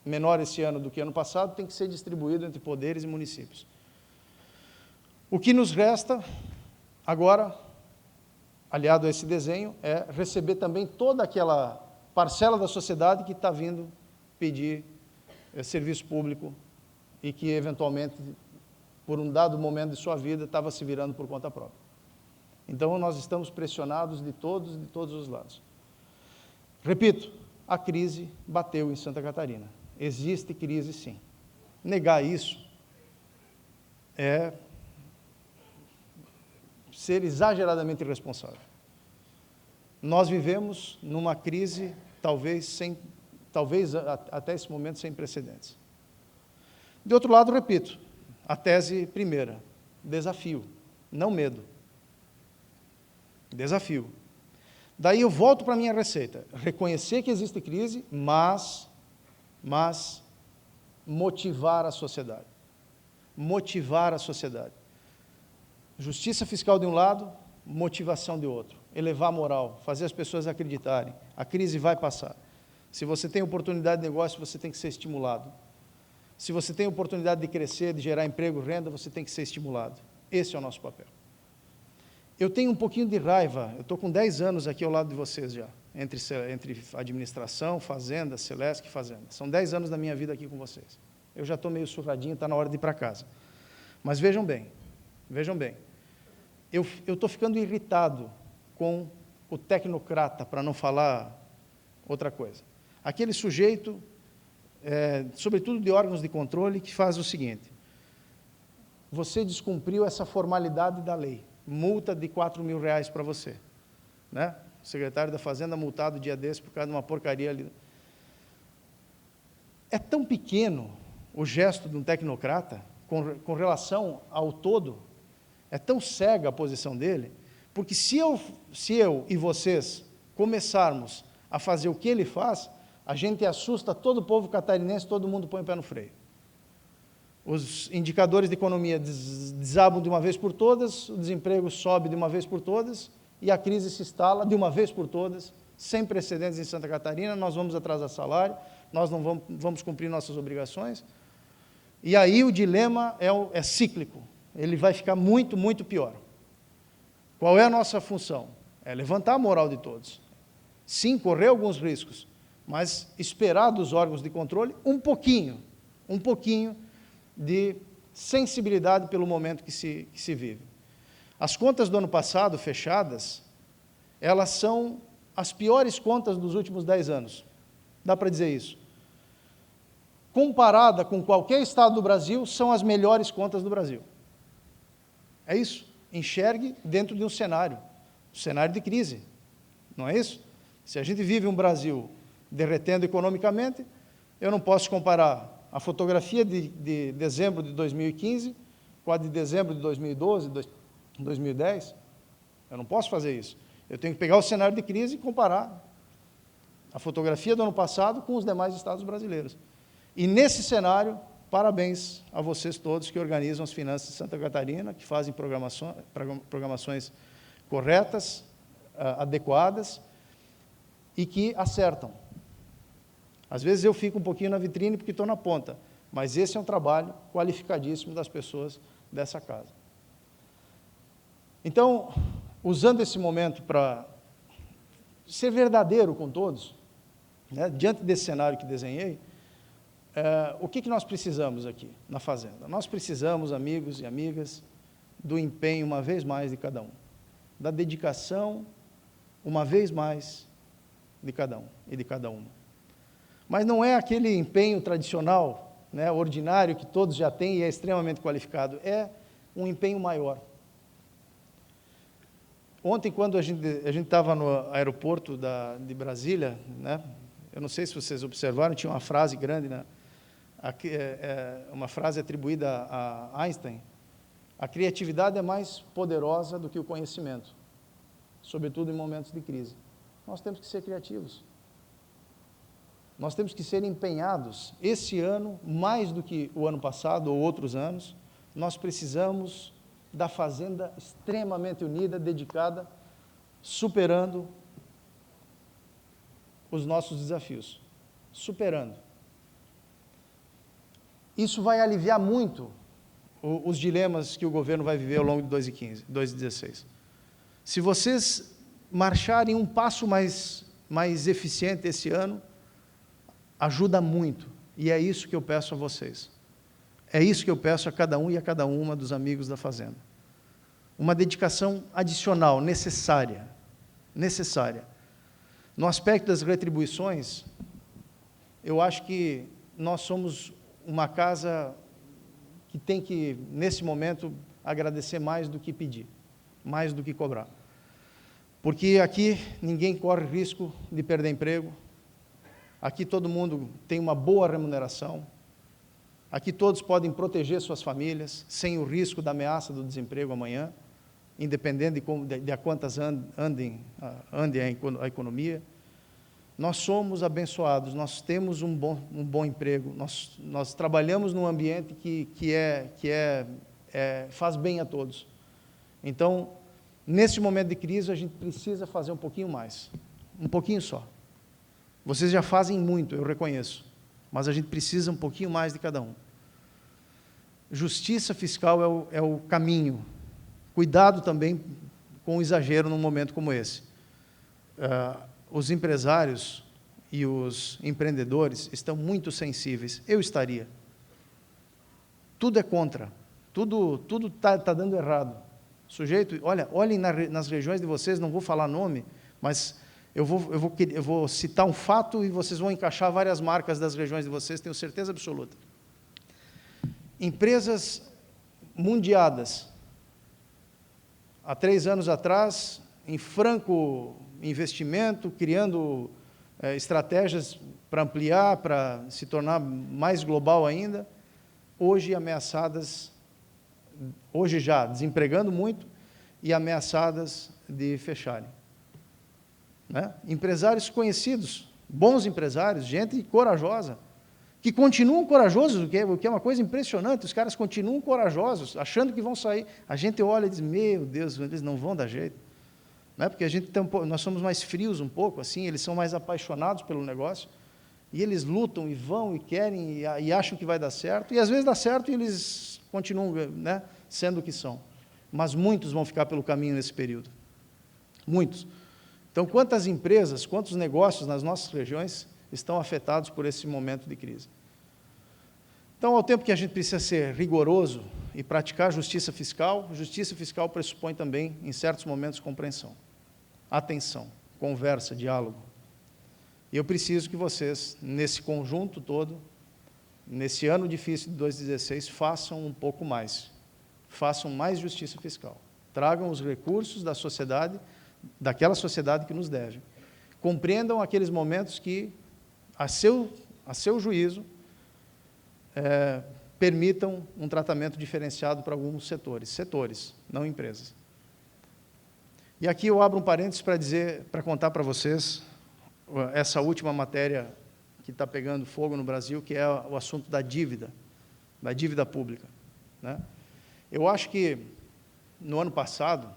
menor esse ano do que ano passado, tem que ser distribuído entre poderes e municípios. O que nos resta agora, aliado a esse desenho, é receber também toda aquela parcela da sociedade que está vindo pedir serviço público e que, eventualmente, por um dado momento de sua vida, estava se virando por conta própria. Então, nós estamos pressionados de todos os lados. Repito, a crise bateu em Santa Catarina. Existe crise, sim. Negar isso é ser exageradamente irresponsável. Nós vivemos numa crise, talvez até esse momento, sem precedentes. De outro lado, repito, a tese primeira, desafio, não medo. Desafio. Daí eu volto para a minha receita, reconhecer que existe crise, mas motivar a sociedade. Motivar a sociedade. Justiça fiscal de um lado, motivação de outro. Elevar a moral, fazer as pessoas acreditarem. A crise vai passar. Se você tem oportunidade de negócio, você tem que ser estimulado. Se você tem oportunidade de crescer, de gerar emprego, renda, você tem que ser estimulado. Esse é o nosso papel. Eu tenho um pouquinho de raiva, eu estou com 10 anos aqui ao lado de vocês já, entre administração, fazenda, Celesc e fazenda. São 10 anos da minha vida aqui com vocês. Eu já estou meio surradinho, está na hora de ir para casa. Mas vejam bem, eu estou ficando irritado com o tecnocrata, para não falar outra coisa. Aquele sujeito, sobretudo de órgãos de controle, que faz o seguinte: você descumpriu essa formalidade da lei, multa de R$4.000 para você, né? O secretário da Fazenda multado dia desse por causa de uma porcaria ali. É tão pequeno o gesto de um tecnocrata com relação ao todo, é tão cega a posição dele, porque se eu e vocês começarmos a fazer o que ele faz, a gente assusta todo o povo catarinense, todo mundo põe o pé no freio. Os indicadores de economia desabam de uma vez por todas, o desemprego sobe de uma vez por todas, e a crise se instala de uma vez por todas, sem precedentes em Santa Catarina. Nós vamos atrasar salário, nós não vamos cumprir nossas obrigações, e aí o dilema é cíclico, ele vai ficar muito, muito pior. Qual é a nossa função? É levantar a moral de todos. Sim, correr alguns riscos, mas esperar dos órgãos de controle um pouquinho de sensibilidade pelo momento que se vive. As contas do ano passado, fechadas, elas são as piores contas dos últimos 10 anos. Dá para dizer isso. Comparada com qualquer estado do Brasil, são as melhores contas do Brasil. É isso. Enxergue dentro de um cenário de crise. Não é isso? Se a gente vive um Brasil derretendo economicamente, eu não posso comparar a fotografia de dezembro de 2015 com a de dezembro de 2012, 2010. Eu não posso fazer isso. Eu tenho que pegar o cenário de crise e comparar a fotografia do ano passado com os demais estados brasileiros. E nesse cenário, parabéns a vocês todos que organizam as finanças de Santa Catarina, que fazem programações corretas, adequadas, e que acertam. Às vezes eu fico um pouquinho na vitrine porque estou na ponta, mas esse é um trabalho qualificadíssimo das pessoas dessa casa. Então, usando esse momento para ser verdadeiro com todos, né, diante desse cenário que desenhei, o que nós precisamos aqui na Fazenda? Nós precisamos, amigos e amigas, do empenho, uma vez mais, de cada um, da dedicação, uma vez mais, de cada um e de cada uma. Mas não é aquele empenho tradicional, né, ordinário, que todos já têm e é extremamente qualificado, é um empenho maior. Ontem, quando a gente estava no aeroporto de Brasília, né, eu não sei se vocês observaram, tinha uma frase grande, né, uma frase atribuída a Einstein: a criatividade é mais poderosa do que o conhecimento, sobretudo em momentos de crise. Nós temos que ser criativos. Nós temos que ser empenhados. Esse ano, mais do que o ano passado ou outros anos, nós precisamos da Fazenda extremamente unida, dedicada, superando os nossos desafios. Superando. Isso vai aliviar muito os dilemas que o governo vai viver ao longo de 2016. Se vocês marcharem um passo mais eficiente esse ano, ajuda muito, e é isso que eu peço a vocês. É isso que eu peço a cada um e a cada uma dos amigos da Fazenda. Uma dedicação adicional, necessária. No aspecto das retribuições, eu acho que nós somos uma casa que tem que, nesse momento, agradecer mais do que pedir, mais do que cobrar. Porque aqui ninguém corre risco de perder emprego, aqui todo mundo tem uma boa remuneração, aqui todos podem proteger suas famílias, sem o risco da ameaça do desemprego amanhã, independente de a quantas ande a economia. Nós somos abençoados, nós temos um bom emprego, nós trabalhamos num ambiente que faz bem a todos. Então, nesse momento de crise, a gente precisa fazer um pouquinho mais, um pouquinho só. Vocês já fazem muito, eu reconheço, mas a gente precisa um pouquinho mais de cada um. Justiça fiscal é o caminho. Cuidado também com o exagero num momento como esse. Os empresários e os empreendedores estão muito sensíveis. Eu estaria. Tudo é contra. Tudo está dando errado. Sujeito, olhem nas regiões de vocês, não vou falar nome, Mas eu vou citar um fato e vocês vão encaixar várias marcas das regiões de vocês, tenho certeza absoluta. Empresas mundiadas, há 3 anos atrás, em franco investimento, criando estratégias para ampliar, para se tornar mais global ainda, hoje ameaçadas, hoje já desempregando muito e ameaçadas de fecharem. Né? Empresários conhecidos, bons empresários, gente corajosa, que continuam corajosos, o que é uma coisa impressionante, os caras continuam corajosos, achando que vão sair. A gente olha e diz, meu Deus, eles não vão dar jeito. Não é? Porque nós somos mais frios um pouco, assim, eles são mais apaixonados pelo negócio, e eles lutam e vão e querem e acham que vai dar certo, e às vezes dá certo e eles continuam, né, sendo o que são. Mas muitos vão ficar pelo caminho nesse período. Muitos. Então, quantas empresas, quantos negócios nas nossas regiões estão afetados por esse momento de crise? Então, ao tempo que a gente precisa ser rigoroso e praticar justiça fiscal pressupõe também, em certos momentos, compreensão, atenção, conversa, diálogo. E eu preciso que vocês, nesse conjunto todo, nesse ano difícil de 2016, façam um pouco mais. Façam mais justiça fiscal. Tragam os recursos da sociedade, daquela sociedade que nos deve. Compreendam aqueles momentos que, a seu juízo, permitam um tratamento diferenciado para alguns setores, não empresas. E aqui eu abro um parênteses para contar para vocês essa última matéria que está pegando fogo no Brasil, que é o assunto da dívida pública. Né? Eu acho que, no ano passado,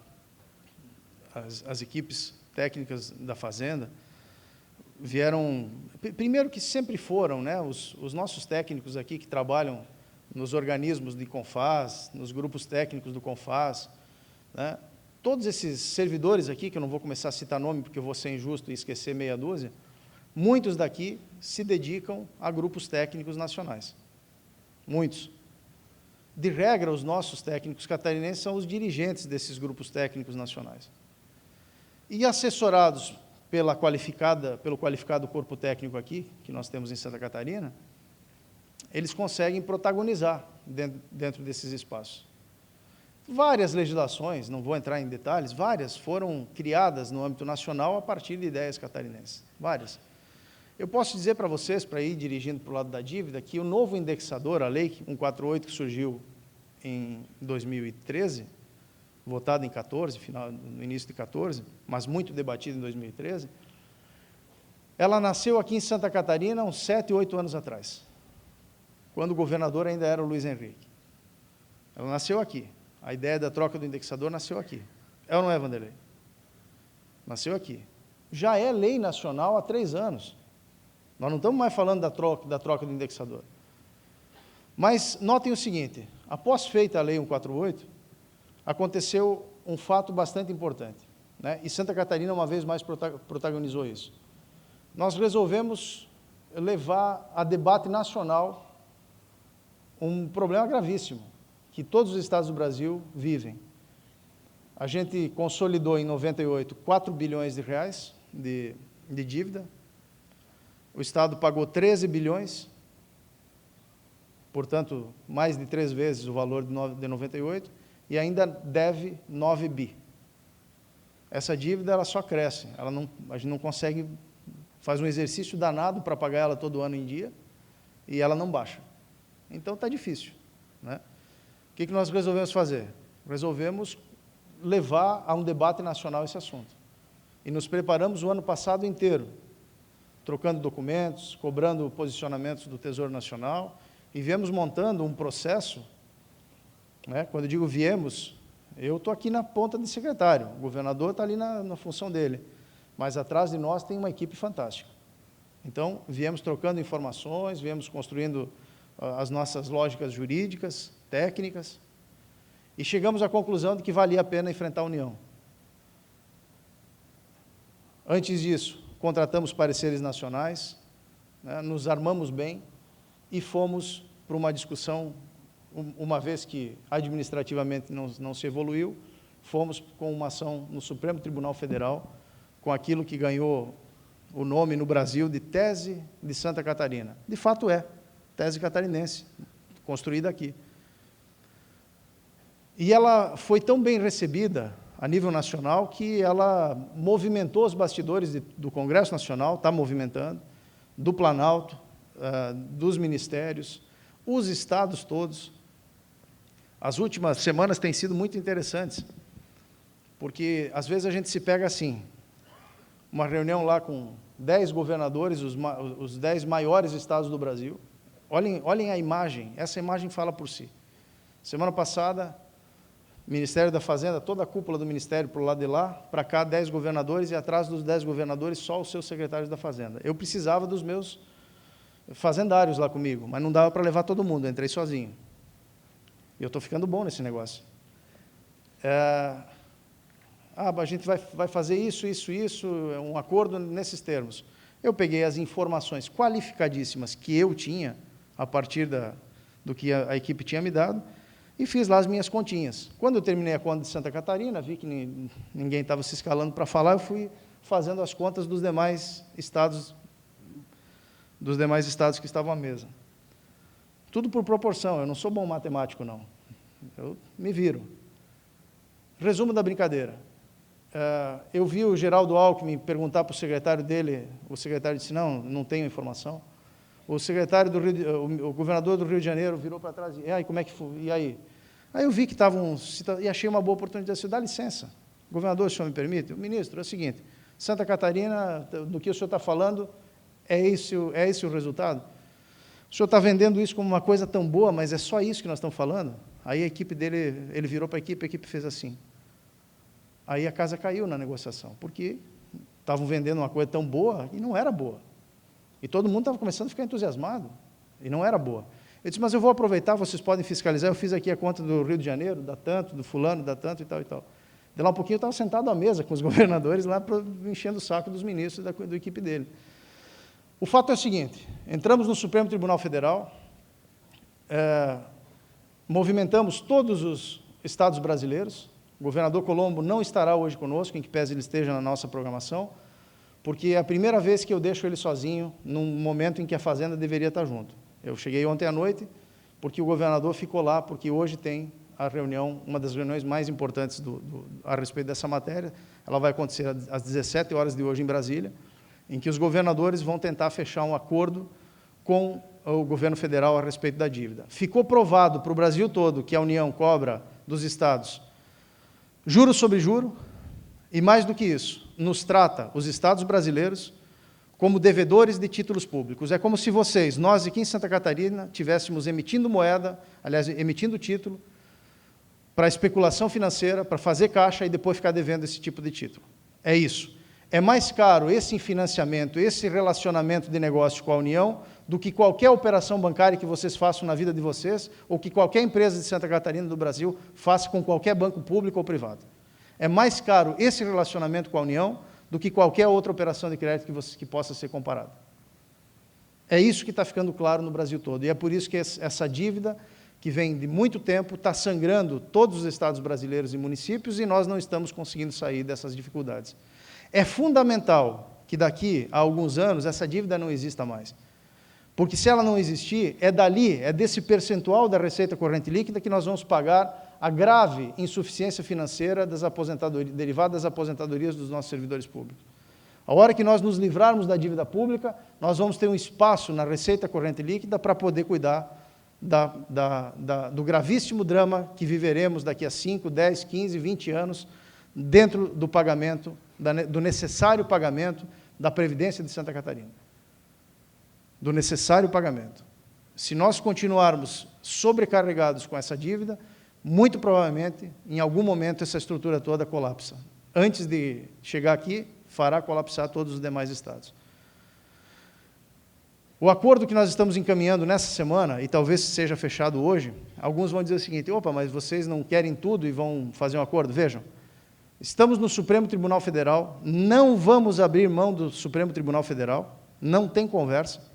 as equipes técnicas da Fazenda vieram, primeiro que sempre foram, né, os nossos técnicos aqui que trabalham nos organismos de Confaz, nos grupos técnicos do Confaz, né, todos esses servidores aqui, que eu não vou começar a citar nome porque eu vou ser injusto e esquecer meia dúzia, muitos daqui se dedicam a grupos técnicos nacionais. Muitos. De regra, os nossos técnicos catarinenses são os dirigentes desses grupos técnicos nacionais. E assessorados pelo qualificado corpo técnico aqui, que nós temos em Santa Catarina, eles conseguem protagonizar dentro desses espaços. Várias legislações, não vou entrar em detalhes, várias foram criadas no âmbito nacional a partir de ideias catarinenses. Várias. Eu posso dizer para vocês, para ir dirigindo para o lado da dívida, que o novo indexador, a Lei 148, que surgiu em 2013, votada em 14, no início de 14, mas muito debatida em 2013, ela nasceu aqui em Santa Catarina uns 7, 8 anos atrás, quando o governador ainda era o Luiz Henrique. Ela nasceu aqui. A ideia da troca do indexador nasceu aqui. É ou não é, Vanderlei? Nasceu aqui. Já é lei nacional há 3 anos. Nós não estamos mais falando da troca do indexador. Mas notem o seguinte, após feita a Lei 148, aconteceu um fato bastante importante, né? E Santa Catarina, uma vez mais, protagonizou isso. Nós resolvemos levar a debate nacional um problema gravíssimo, que todos os estados do Brasil vivem. A gente consolidou em 98 4 bilhões de reais de dívida, o Estado pagou 13 bilhões, portanto, mais de 3 vezes o valor de 98, e ainda deve 9 bi. Essa dívida ela só cresce, a gente não consegue, faz um exercício danado para pagar ela todo ano em dia, e ela não baixa. Então está difícil. Né? O que nós resolvemos fazer? Resolvemos levar a um debate nacional esse assunto. E nos preparamos o ano passado inteiro, trocando documentos, cobrando posicionamentos do Tesouro Nacional, e viemos montando um processo, né? Quando eu digo viemos, eu estou aqui na ponta de secretário, o governador está ali na função dele, mas atrás de nós tem uma equipe fantástica. Então, viemos trocando informações, viemos construindo as nossas lógicas jurídicas, técnicas, e chegamos à conclusão de que valia a pena enfrentar a União. Antes disso, contratamos pareceres nacionais, né, nos armamos bem e fomos para uma discussão, uma vez que administrativamente não se evoluiu, fomos com uma ação no Supremo Tribunal Federal com aquilo que ganhou o nome no Brasil de Tese de Santa Catarina. De fato é, tese catarinense, construída aqui. E ela foi tão bem recebida a nível nacional que ela movimentou os bastidores do Congresso Nacional, está movimentando, do Planalto, dos ministérios, os estados todos. As últimas semanas têm sido muito interessantes, porque às vezes a gente se pega assim, uma reunião lá com 10 governadores, os 10 maiores estados do Brasil. Olhem a imagem, essa imagem fala por si. Semana passada, Ministério da Fazenda, toda a cúpula do Ministério para o lado de lá, para cá 10 governadores, e atrás dos 10 governadores só os seus secretários da Fazenda. Eu precisava dos meus fazendários lá comigo, mas não dava para levar todo mundo, eu entrei sozinho. E eu estou ficando bom nesse negócio. A gente vai fazer isso, um acordo nesses termos. Eu peguei as informações qualificadíssimas que eu tinha, a partir do que a equipe tinha me dado, e fiz lá as minhas continhas. Quando eu terminei a conta de Santa Catarina, vi que ninguém estava se escalando para falar, eu fui fazendo as contas dos demais estados que estavam à mesa. Tudo por proporção, eu não sou bom matemático, não. Eu me viro. Resumo da brincadeira. Eu vi o Geraldo Alckmin perguntar para o secretário dele, o secretário disse, não tenho informação. O governador do Rio de Janeiro virou para trás e aí, como é que foi? E aí? Aí eu vi que e achei uma boa oportunidade, disse, dá licença, governador, o senhor me permite? O ministro, é o seguinte, Santa Catarina, do que o senhor está falando, é esse o resultado? O senhor está vendendo isso como uma coisa tão boa, mas é só isso que nós estamos falando? Aí a equipe dele, ele virou para a equipe fez assim. Aí a casa caiu na negociação, porque estavam vendendo uma coisa tão boa e não era boa. E todo mundo estava começando a ficar entusiasmado, e não era boa. Eu disse, mas eu vou aproveitar, vocês podem fiscalizar, eu fiz aqui a conta do Rio de Janeiro, dá tanto, do fulano, dá tanto e tal e tal. De lá um pouquinho eu estava sentado à mesa com os governadores, lá enchendo o saco dos ministros da equipe dele. O fato é o seguinte, entramos no Supremo Tribunal Federal, movimentamos todos os estados brasileiros, o governador Colombo não estará hoje conosco, em que pese ele esteja na nossa programação, porque é a primeira vez que eu deixo ele sozinho, num momento em que a Fazenda deveria estar junto. Eu cheguei ontem à noite, porque o governador ficou lá, porque hoje tem a reunião, uma das reuniões mais importantes a respeito dessa matéria, ela vai acontecer às 17 horas de hoje em Brasília, em que os governadores vão tentar fechar um acordo com o governo federal a respeito da dívida. Ficou provado para o Brasil todo que a União cobra dos estados juro sobre juro, e mais do que isso, nos trata, os estados brasileiros, como devedores de títulos públicos. É como se nós aqui em Santa Catarina, estivéssemos emitindo moeda, aliás, emitindo título, para especulação financeira, para fazer caixa e depois ficar devendo esse tipo de título. É isso. É mais caro esse financiamento, esse relacionamento de negócio com a União, do que qualquer operação bancária que vocês façam na vida de vocês, ou que qualquer empresa de Santa Catarina do Brasil faça com qualquer banco público ou privado. É mais caro esse relacionamento com a União do que qualquer outra operação de crédito que possa ser comparada. É isso que está ficando claro no Brasil todo, e é por isso que essa dívida, que vem de muito tempo, está sangrando todos os estados brasileiros e municípios, e nós não estamos conseguindo sair dessas dificuldades. É fundamental que daqui a alguns anos essa dívida não exista mais. Porque se ela não existir, é desse percentual da receita corrente líquida que nós vamos pagar a grave insuficiência financeira derivada das aposentadorias dos nossos servidores públicos. A hora que nós nos livrarmos da dívida pública, nós vamos ter um espaço na receita corrente líquida para poder cuidar do gravíssimo drama que viveremos daqui a 5, 10, 15, 20 anos, dentro do pagamento, do necessário pagamento da Previdência de Santa Catarina. Do necessário pagamento. Se nós continuarmos sobrecarregados com essa dívida, muito provavelmente, em algum momento, essa estrutura toda colapsa. Antes de chegar aqui, fará colapsar todos os demais estados. O acordo que nós estamos encaminhando nessa semana, e talvez seja fechado hoje, alguns vão dizer o seguinte, opa, mas vocês não querem tudo e vão fazer um acordo? Vejam, estamos no Supremo Tribunal Federal, não vamos abrir mão do Supremo Tribunal Federal, não tem conversa.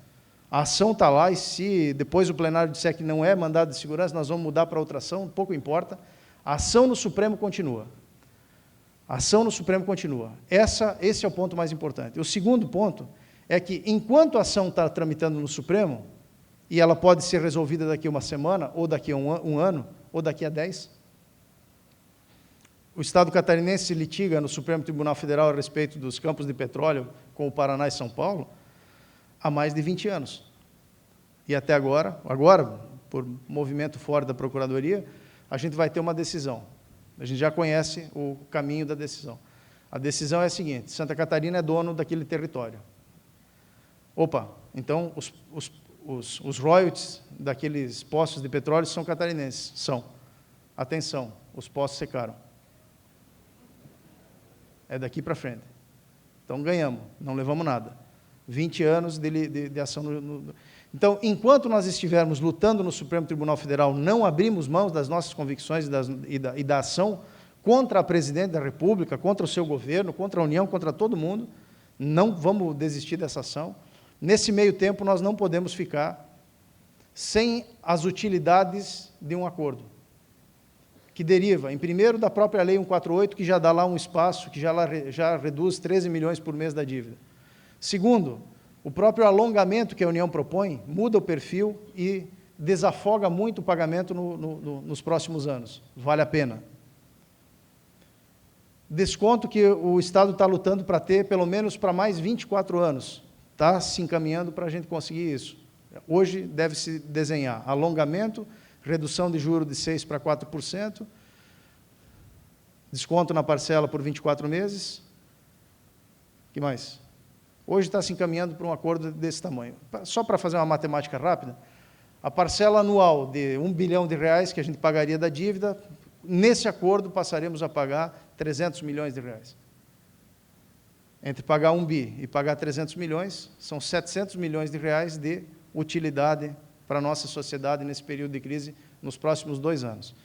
A ação está lá, e se depois o plenário disser que não é mandado de segurança, nós vamos mudar para outra ação, pouco importa. A ação no Supremo continua. A ação no Supremo continua. Esse é o ponto mais importante. O segundo ponto é que, enquanto a ação está tramitando no Supremo, e ela pode ser resolvida daqui a uma semana, ou daqui a um ano, ou daqui a 10, o Estado catarinense litiga no Supremo Tribunal Federal a respeito dos campos de petróleo com o Paraná e São Paulo há mais de 20 anos. E até agora, por movimento fora da Procuradoria, a gente vai ter uma decisão. A gente já conhece o caminho da decisão. A decisão é a seguinte: Santa Catarina é dono daquele território. Opa, então os royalties daqueles poços de petróleo são catarinenses. São. Atenção, os poços secaram. É daqui para frente. Então ganhamos, não levamos nada. 20 anos de ação Então, enquanto nós estivermos lutando no Supremo Tribunal Federal, não abrimos mãos das nossas convicções e da ação contra a Presidente da República, contra o seu governo, contra a União, contra todo mundo, não vamos desistir dessa ação. Nesse meio tempo, nós não podemos ficar sem as utilidades de um acordo, que deriva, em primeiro, da própria Lei 148, que já dá lá um espaço, que já reduz 13 milhões por mês da dívida. Segundo, o próprio alongamento que a União propõe muda o perfil e desafoga muito o pagamento nos próximos anos. Vale a pena. Desconto que o Estado está lutando para ter, pelo menos para mais 24 anos. Está se encaminhando para a gente conseguir isso. Hoje deve-se desenhar alongamento, redução de juros de 6% para 4%, desconto na parcela por 24 meses. O que mais? Hoje está se encaminhando para um acordo desse tamanho. Só para fazer uma matemática rápida, a parcela anual de R$1 bilhão que a gente pagaria da dívida, nesse acordo passaremos a pagar R$300 milhões. Entre pagar 1 bi e pagar 300 milhões, são R$700 milhões de utilidade para a nossa sociedade nesse período de crise, nos próximos 2 anos.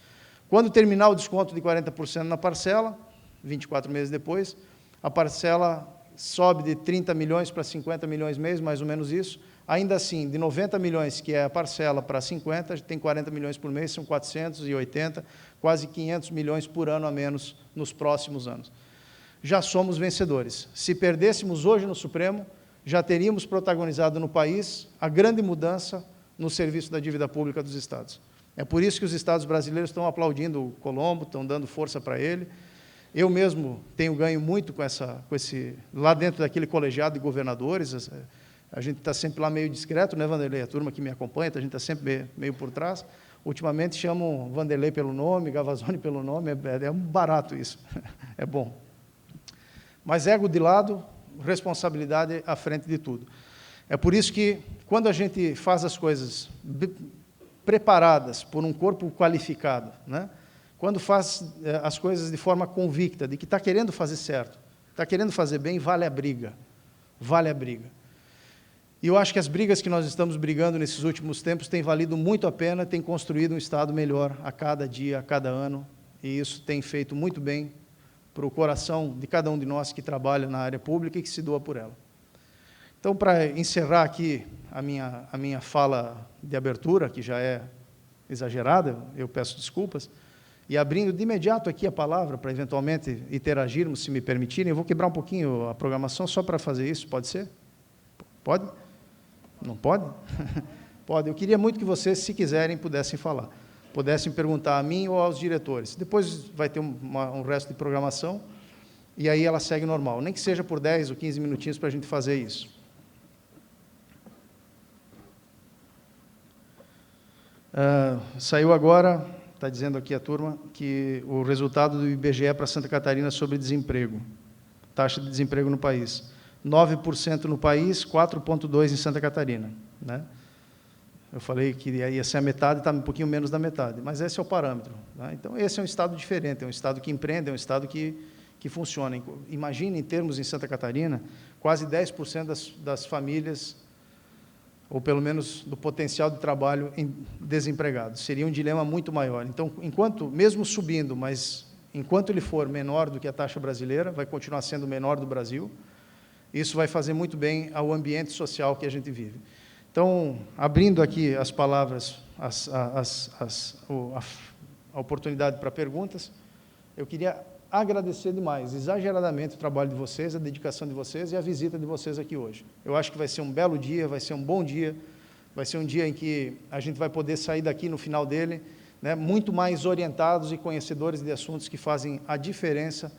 Quando terminar o desconto de 40% na parcela, 24 meses depois, a parcela sobe de 30 milhões para 50 milhões mês, mais ou menos isso. Ainda assim, de 90 milhões, que é a parcela, para 50, a gente tem 40 milhões por mês, são 480, quase 500 milhões por ano a menos nos próximos anos. Já somos vencedores. Se perdêssemos hoje no Supremo, já teríamos protagonizado no país a grande mudança no serviço da dívida pública dos estados. É por isso que os estados brasileiros estão aplaudindo o Colombo, estão dando força para ele. Eu mesmo tenho ganho muito com esse, lá dentro daquele colegiado de governadores. A gente está sempre lá meio discreto, né, Vanderlei? A turma que me acompanha, a gente está sempre meio por trás. Ultimamente chamam Vanderlei pelo nome, Gavazzoni pelo nome, é um barato isso, é bom. Mas ego de lado, responsabilidade à frente de tudo. É por isso que, quando a gente faz as coisas preparadas por um corpo qualificado, né? Quando faz as coisas de forma convicta, de que está querendo fazer certo, está querendo fazer bem, vale a briga. Vale a briga. E eu acho que as brigas que nós estamos brigando nesses últimos tempos têm valido muito a pena, têm construído um Estado melhor a cada dia, a cada ano, e isso tem feito muito bem para o coração de cada um de nós que trabalha na área pública e que se doa por ela. Então, para encerrar aqui a minha fala de abertura, que já é exagerada, eu peço desculpas, e abrindo de imediato aqui a palavra para eventualmente interagirmos, se me permitirem, eu vou quebrar um pouquinho a programação só para fazer isso, pode ser? Pode? Não pode? Pode. Eu queria muito que vocês, se quiserem, pudessem falar, pudessem perguntar a mim ou aos diretores. Depois vai ter um resto de programação, e aí ela segue normal, nem que seja por 10 ou 15 minutinhos para a gente fazer isso. Saiu agora, está dizendo aqui a turma, que o resultado do IBGE para Santa Catarina sobre desemprego, taxa de desemprego no país. 9% no país, 4,2% em Santa Catarina, né? Eu falei que ia ser a metade, está um pouquinho menos da metade, mas esse é o parâmetro, né? Então, esse é um estado diferente, é um estado que empreende, é um estado que funciona. Imagine, em termos em Santa Catarina, quase 10% das famílias, ou pelo menos do potencial de trabalho desempregados. Seria um dilema muito maior. Então, mesmo subindo, mas enquanto ele for menor do que a taxa brasileira, vai continuar sendo o menor do Brasil, isso vai fazer muito bem ao ambiente social que a gente vive. Então, abrindo aqui as palavras, a oportunidade para perguntas, eu queria agradecer demais, exageradamente, o trabalho de vocês, a dedicação de vocês e a visita de vocês aqui hoje. Eu acho que vai ser um belo dia, vai ser um bom dia, vai ser um dia em que a gente vai poder sair daqui no final dele, né, muito mais orientados e conhecedores de assuntos que fazem a diferença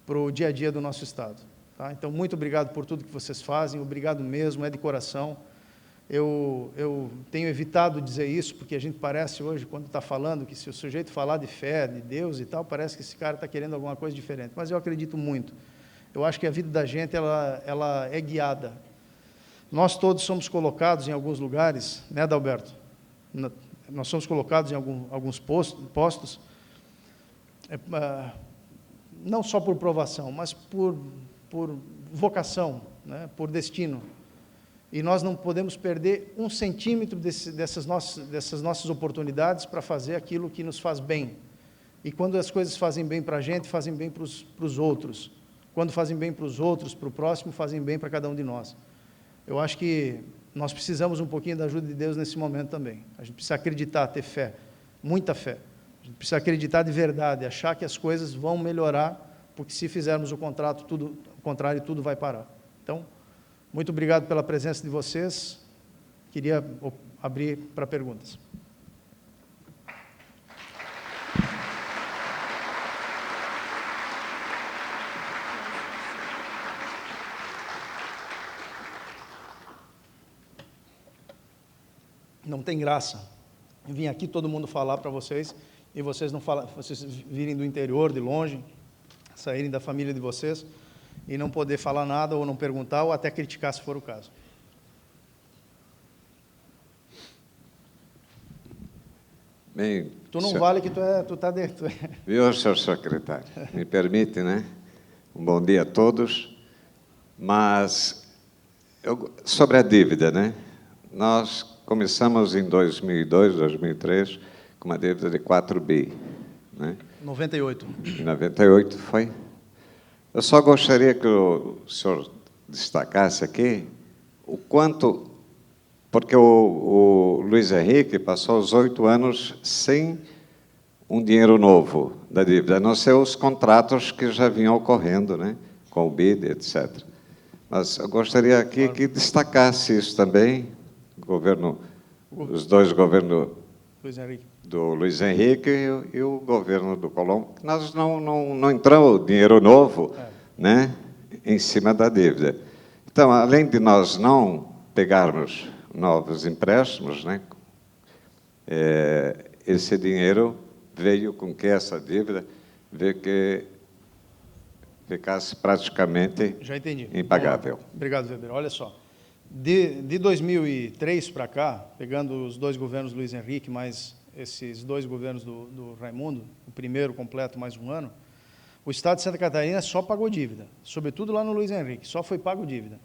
para o dia a dia do nosso Estado. Tá? Então, muito obrigado por tudo que vocês fazem, obrigado mesmo, é de coração. Eu tenho evitado dizer isso, porque a gente parece hoje, quando está falando, que se o sujeito falar de fé, de Deus e tal, parece que esse cara está querendo alguma coisa diferente. Mas eu acredito muito. Eu acho que a vida da gente, ela é guiada. Nós todos somos colocados em alguns lugares, né, Adalberto? Nós somos colocados em alguns postos, não só por provação, mas por vocação, né, por destino. E nós não podemos perder 1 centímetro dessas nossas oportunidades para fazer aquilo que nos faz bem. E quando as coisas fazem bem para a gente, fazem bem para os outros. Quando fazem bem para os outros, para o próximo, fazem bem para cada um de nós. Eu acho que nós precisamos um pouquinho da ajuda de Deus nesse momento também. A gente precisa acreditar, ter fé, muita fé. A gente precisa acreditar de verdade, achar que as coisas vão melhorar, porque se fizermos o contrário, tudo vai parar. Então, muito obrigado pela presença de vocês. Queria abrir para perguntas. Não tem graça vir aqui todo mundo falar para vocês e vocês não falam, vocês virem do interior, de longe, saírem da família de vocês e não poder falar nada ou não perguntar ou até criticar se for o caso. Bem, Tu não vale que tu tá dentro. Viu, senhor secretário? Me permite, né? Um bom dia a todos. Mas, sobre a dívida, né? Nós começamos em 2002, 2003, com uma dívida de 4 bi, né? 98. Em 98 foi. Eu só gostaria que o senhor destacasse aqui o quanto, porque o Luiz Henrique passou os 8 anos sem um dinheiro novo da dívida, a não ser os contratos que já vinham ocorrendo, né, com o BID, etc. Mas eu gostaria aqui que destacasse isso também, os dois governos do Luiz Henrique e o governo do Colombo, que nós não entrou dinheiro novo, né, em cima da dívida. Então, além de nós não pegarmos novos empréstimos, né, esse dinheiro veio com que essa dívida ficasse praticamente impagável. Obrigado, Weber. Olha só, de 2003 para cá, pegando os dois governos do Luiz Henrique, mais esses dois governos do Raimundo, o primeiro completo mais um ano, o Estado de Santa Catarina só pagou dívida, sobretudo lá no Luiz Henrique, só foi pago dívida.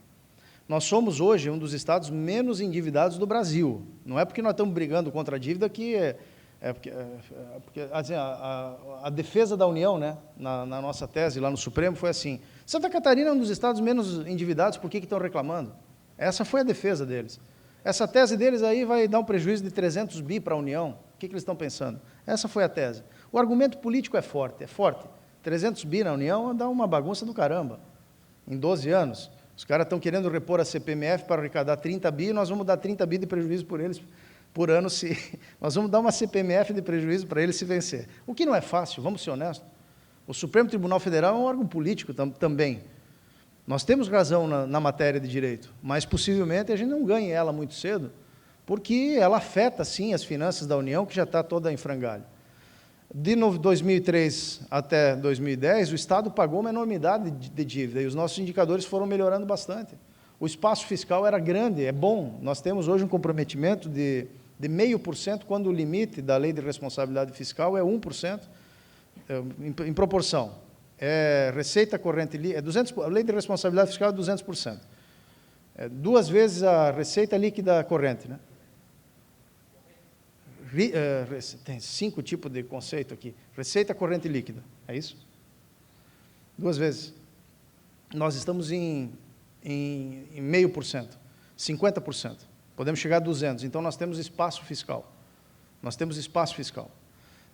Nós somos hoje um dos estados menos endividados do Brasil. Não é porque nós estamos brigando contra a dívida que porque assim, a defesa da União, né, na nossa tese lá no Supremo foi assim: Santa Catarina é um dos estados menos endividados, por que estão reclamando? Essa foi a defesa deles. Essa tese deles aí vai dar um prejuízo de 300 bi para a União. O que eles estão pensando? Essa foi a tese. O argumento político é forte. 300 bi na União dá uma bagunça do caramba. Em 12 anos, os caras estão querendo repor a CPMF para arrecadar 30 bi, nós vamos dar 30 bi de prejuízo por eles por ano, nós vamos dar uma CPMF de prejuízo para eles se vencer. O que não é fácil, vamos ser honestos. O Supremo Tribunal Federal é um órgão político também. Nós temos razão na matéria de direito, mas possivelmente a gente não ganhe ela muito cedo, porque ela afeta, sim, as finanças da União, que já está toda em frangalho. De 2003 até 2010, o Estado pagou uma enormidade de dívida, e os nossos indicadores foram melhorando bastante. O espaço fiscal era grande, é bom. Nós temos hoje um comprometimento de 0,5%, quando o limite da lei de responsabilidade fiscal é 1%, em proporção. Receita corrente, a lei de responsabilidade fiscal é 200%. É 2 vezes a receita líquida corrente, né? Tem 5 tipos de conceito aqui. Receita corrente líquida, é isso? 2 vezes. Nós estamos em 0,5%, 50%. Podemos chegar a 200%. Então, nós temos espaço fiscal.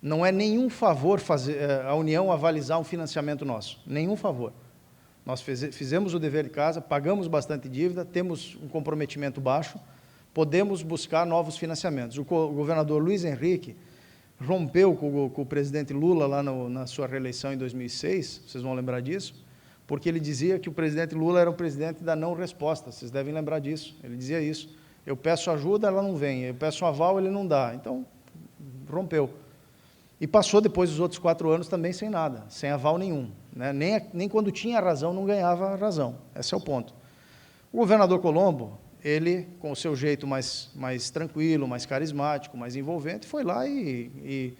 Não é nenhum favor a União avalizar um financiamento nosso, nenhum favor. Nós fizemos o dever de casa, pagamos bastante dívida, temos um comprometimento baixo, podemos buscar novos financiamentos. O governador Luiz Henrique rompeu com o presidente Lula lá na sua reeleição em 2006, vocês vão lembrar disso, porque ele dizia que o presidente Lula era o presidente da não resposta, vocês devem lembrar disso, ele dizia isso. Eu peço ajuda, ela não vem, eu peço um aval, ele não dá. Então, rompeu. E passou depois os outros 4 anos também sem nada, sem aval nenhum. Né? Nem quando tinha razão, não ganhava razão. Esse é o ponto. O governador Colombo, ele, com o seu jeito mais tranquilo, mais carismático, mais envolvente, foi lá e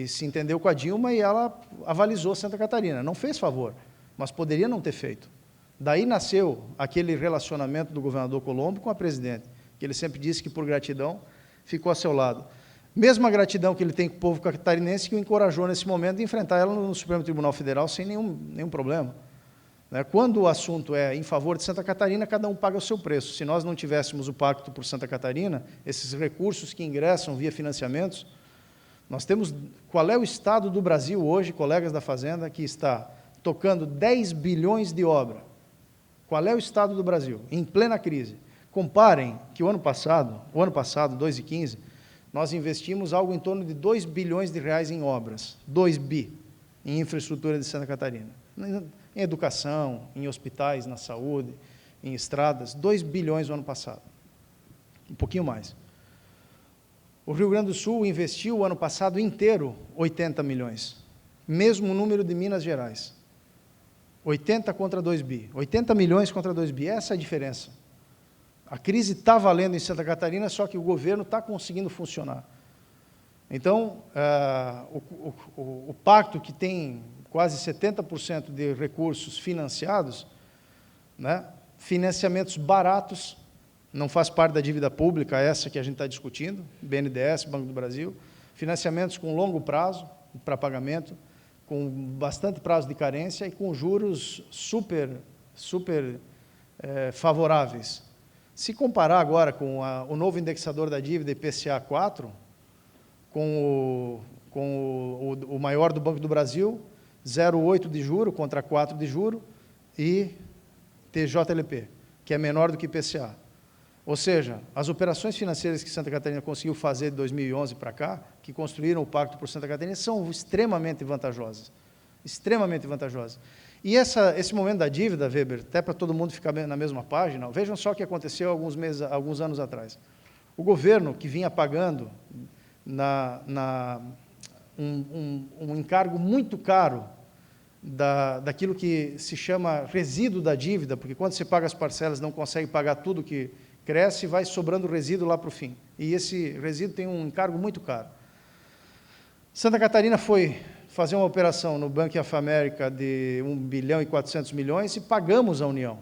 se entendeu com a Dilma e ela avalizou Santa Catarina. Não fez favor, mas poderia não ter feito. Daí nasceu aquele relacionamento do governador Colombo com a presidente, que ele sempre disse que, por gratidão, ficou a seu lado. Mesma gratidão que ele tem com o povo catarinense, que o encorajou nesse momento de enfrentar ela no Supremo Tribunal Federal sem nenhum problema. Quando o assunto é em favor de Santa Catarina, cada um paga o seu preço. Se nós não tivéssemos o pacto por Santa Catarina, esses recursos que ingressam via financiamentos, nós temos... Qual é o estado do Brasil hoje, colegas da Fazenda, que está tocando 10 bilhões de obra? Qual é o estado do Brasil, em plena crise? Comparem que o ano passado, 2015, nós investimos algo em torno de 2 bilhões de reais em obras, 2 bi, em infraestrutura de Santa Catarina, em educação, em hospitais, na saúde, em estradas, 2 bilhões no ano passado, um pouquinho mais. O Rio Grande do Sul investiu o ano passado inteiro 80 milhões, mesmo número de Minas Gerais, 80 contra 2 bi, 80 milhões contra 2 bi, essa é a diferença. A crise está valendo em Santa Catarina, só que o governo está conseguindo funcionar. Então, o pacto, que tem quase 70% de recursos financiados, né, financiamentos baratos, não faz parte da dívida pública, essa que a gente está discutindo, BNDES, Banco do Brasil, financiamentos com longo prazo para pagamento, com bastante prazo de carência e com juros super favoráveis. Se comparar agora com o novo indexador da dívida, IPCA 4, com o maior do Banco do Brasil, 0,8 de juro contra 4 de juro, e TJLP, que é menor do que IPCA. Ou seja, as operações financeiras que Santa Catarina conseguiu fazer de 2011 para cá, que construíram o Pacto por Santa Catarina, são extremamente vantajosas. Extremamente vantajosas. E esse momento da dívida, Weber, até para todo mundo ficar na mesma página, vejam só o que aconteceu alguns anos atrás. O governo, que vinha pagando um encargo muito caro daquilo que se chama resíduo da dívida, porque quando você paga as parcelas não consegue pagar tudo que cresce, vai sobrando resíduo lá para o fim. E esse resíduo tem um encargo muito caro. Santa Catarina foi fazer uma operação no Banco of America de 1 bilhão e 400 milhões e pagamos a União.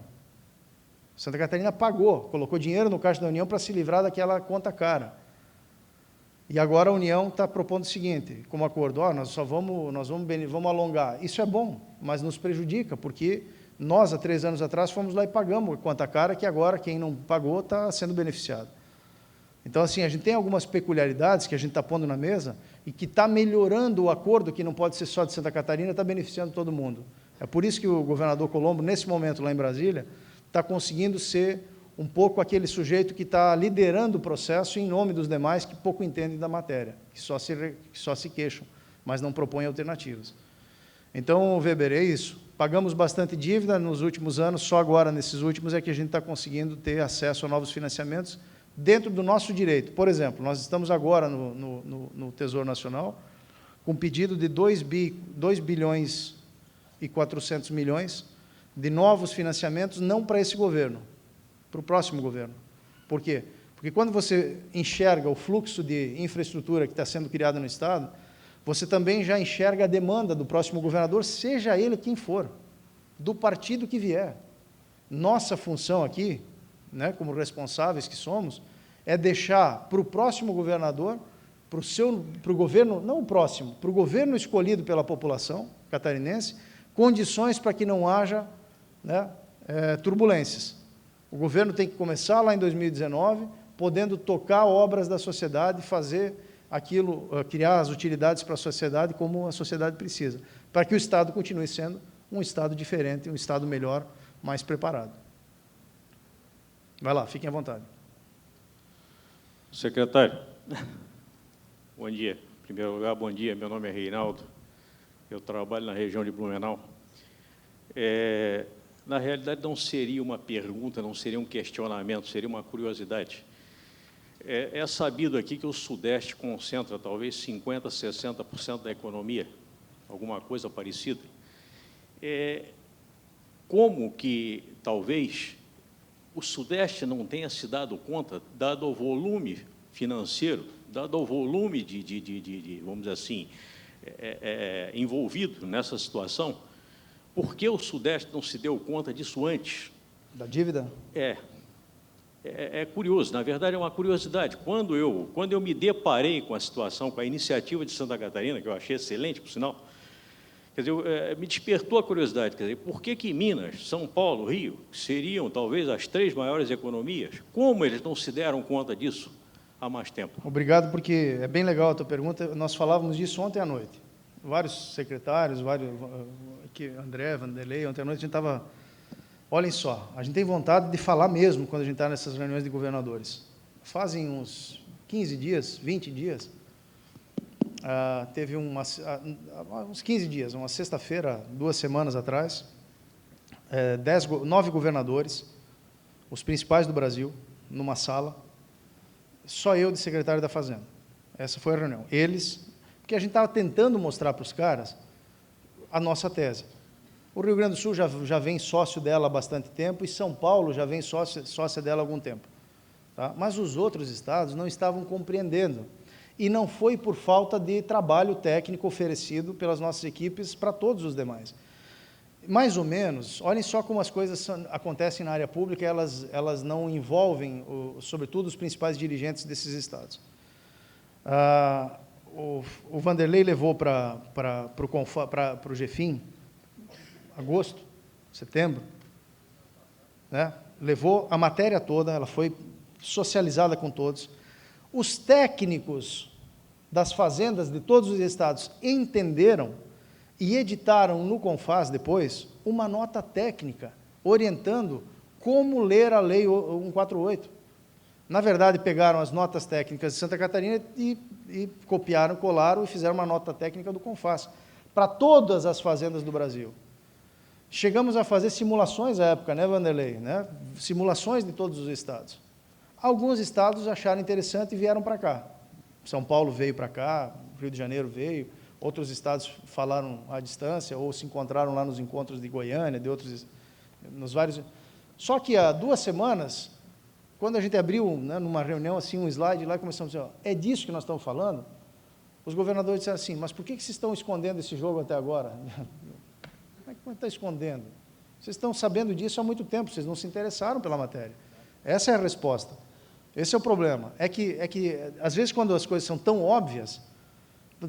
Santa Catarina pagou, colocou dinheiro no caixa da União para se livrar daquela conta cara. E agora a União está propondo o seguinte, como acordo, nós vamos alongar. Isso é bom, mas nos prejudica, porque nós, há 3 anos atrás, fomos lá e pagamos a conta cara, que agora quem não pagou está sendo beneficiado. Então, assim, a gente tem algumas peculiaridades que a gente está pondo na mesa e que está melhorando o acordo, que não pode ser só de Santa Catarina, está beneficiando todo mundo. É por isso que o governador Colombo, nesse momento lá em Brasília, está conseguindo ser um pouco aquele sujeito que está liderando o processo em nome dos demais que pouco entendem da matéria, que só se queixam, mas não propõem alternativas. Então, Weber, é isso. Pagamos bastante dívida nos últimos anos, só agora, nesses últimos, é que a gente está conseguindo ter acesso a novos financiamentos dentro do nosso direito. Por exemplo, nós estamos agora no Tesouro Nacional com um pedido de 2 bilhões e 400 milhões de novos financiamentos, não para esse governo, para o próximo governo. Por quê? Porque quando você enxerga o fluxo de infraestrutura que está sendo criado no Estado, você também já enxerga a demanda do próximo governador, seja ele quem for, do partido que vier. Nossa função aqui, né, como responsáveis que somos, é deixar para o próximo governador, para o governo, não o próximo, para o governo escolhido pela população catarinense, condições para que não haja, né, turbulências. O governo tem que começar lá em 2019, podendo tocar obras da sociedade, fazer criar as utilidades para a sociedade como a sociedade precisa, para que o Estado continue sendo um Estado diferente, um Estado melhor, mais preparado. Vai lá, fiquem à vontade. Secretário, bom dia. Em primeiro lugar, bom dia. Meu nome é Reinaldo. Eu trabalho na região de Blumenau. Na realidade, não seria uma pergunta, não seria um questionamento, seria uma curiosidade. É sabido aqui que o Sudeste concentra talvez 50%, 60% da economia, alguma coisa parecida. Como que, talvez, o Sudeste não tenha se dado conta, dado o volume financeiro, dado o volume vamos dizer assim, envolvido nessa situação, por que o Sudeste não se deu conta disso antes? Da dívida? É curioso, na verdade é uma curiosidade. Quando eu me deparei com a situação, com a iniciativa de Santa Catarina, que eu achei excelente, por sinal, quer dizer, me despertou a curiosidade, quer dizer, por que Minas, São Paulo, Rio, seriam talvez as 3 maiores economias? Como eles não se deram conta disso há mais tempo? Obrigado, porque é bem legal a tua pergunta. Nós falávamos disso ontem à noite. Vários secretários, aqui, André, Vanderlei, ontem à noite a gente estava... Olhem só, a gente tem vontade de falar mesmo quando a gente está nessas reuniões de governadores. Fazem uns 15 dias, 20 dias, teve uns 15 dias, uma sexta-feira, 2 semanas atrás, 9 governadores, os principais do Brasil, numa sala, só eu de secretário da Fazenda. Essa foi a reunião. Eles, porque a gente estava tentando mostrar para os caras a nossa tese. O Rio Grande do Sul já vem sócio dela há bastante tempo e São Paulo já vem sócia dela há algum tempo. Tá? Mas os outros estados não estavam compreendendo. E não foi por falta de trabalho técnico oferecido pelas nossas equipes para todos os demais. Mais ou menos, olhem só como as coisas acontecem na área pública, elas não envolvem, sobretudo, os principais dirigentes desses estados. O Vanderlei levou para o GEFIM, agosto, setembro, né? Levou a matéria toda, ela foi socializada com todos. Os técnicos das fazendas de todos os estados entenderam e editaram no CONFAS depois uma nota técnica orientando como ler a Lei 148. Na verdade, pegaram as notas técnicas de Santa Catarina e copiaram, colaram e fizeram uma nota técnica do CONFAS para todas as fazendas do Brasil. Chegamos a fazer simulações à época, né, Vanderlei? Né? Simulações de todos os estados. Alguns estados acharam interessante e vieram para cá. São Paulo veio para cá, Rio de Janeiro veio, outros estados falaram à distância ou se encontraram lá nos encontros de Goiânia, de outros, nos vários... Só que há 2 semanas, quando a gente abriu, né, numa reunião, assim, um slide lá, começamos a dizer, é disso que nós estamos falando? Os governadores disseram assim, mas por que vocês estão escondendo esse jogo até agora? Como está escondendo? Vocês estão sabendo disso há muito tempo, vocês não se interessaram pela matéria. Essa é a resposta. Esse é o problema. É que às vezes, quando as coisas são tão óbvias,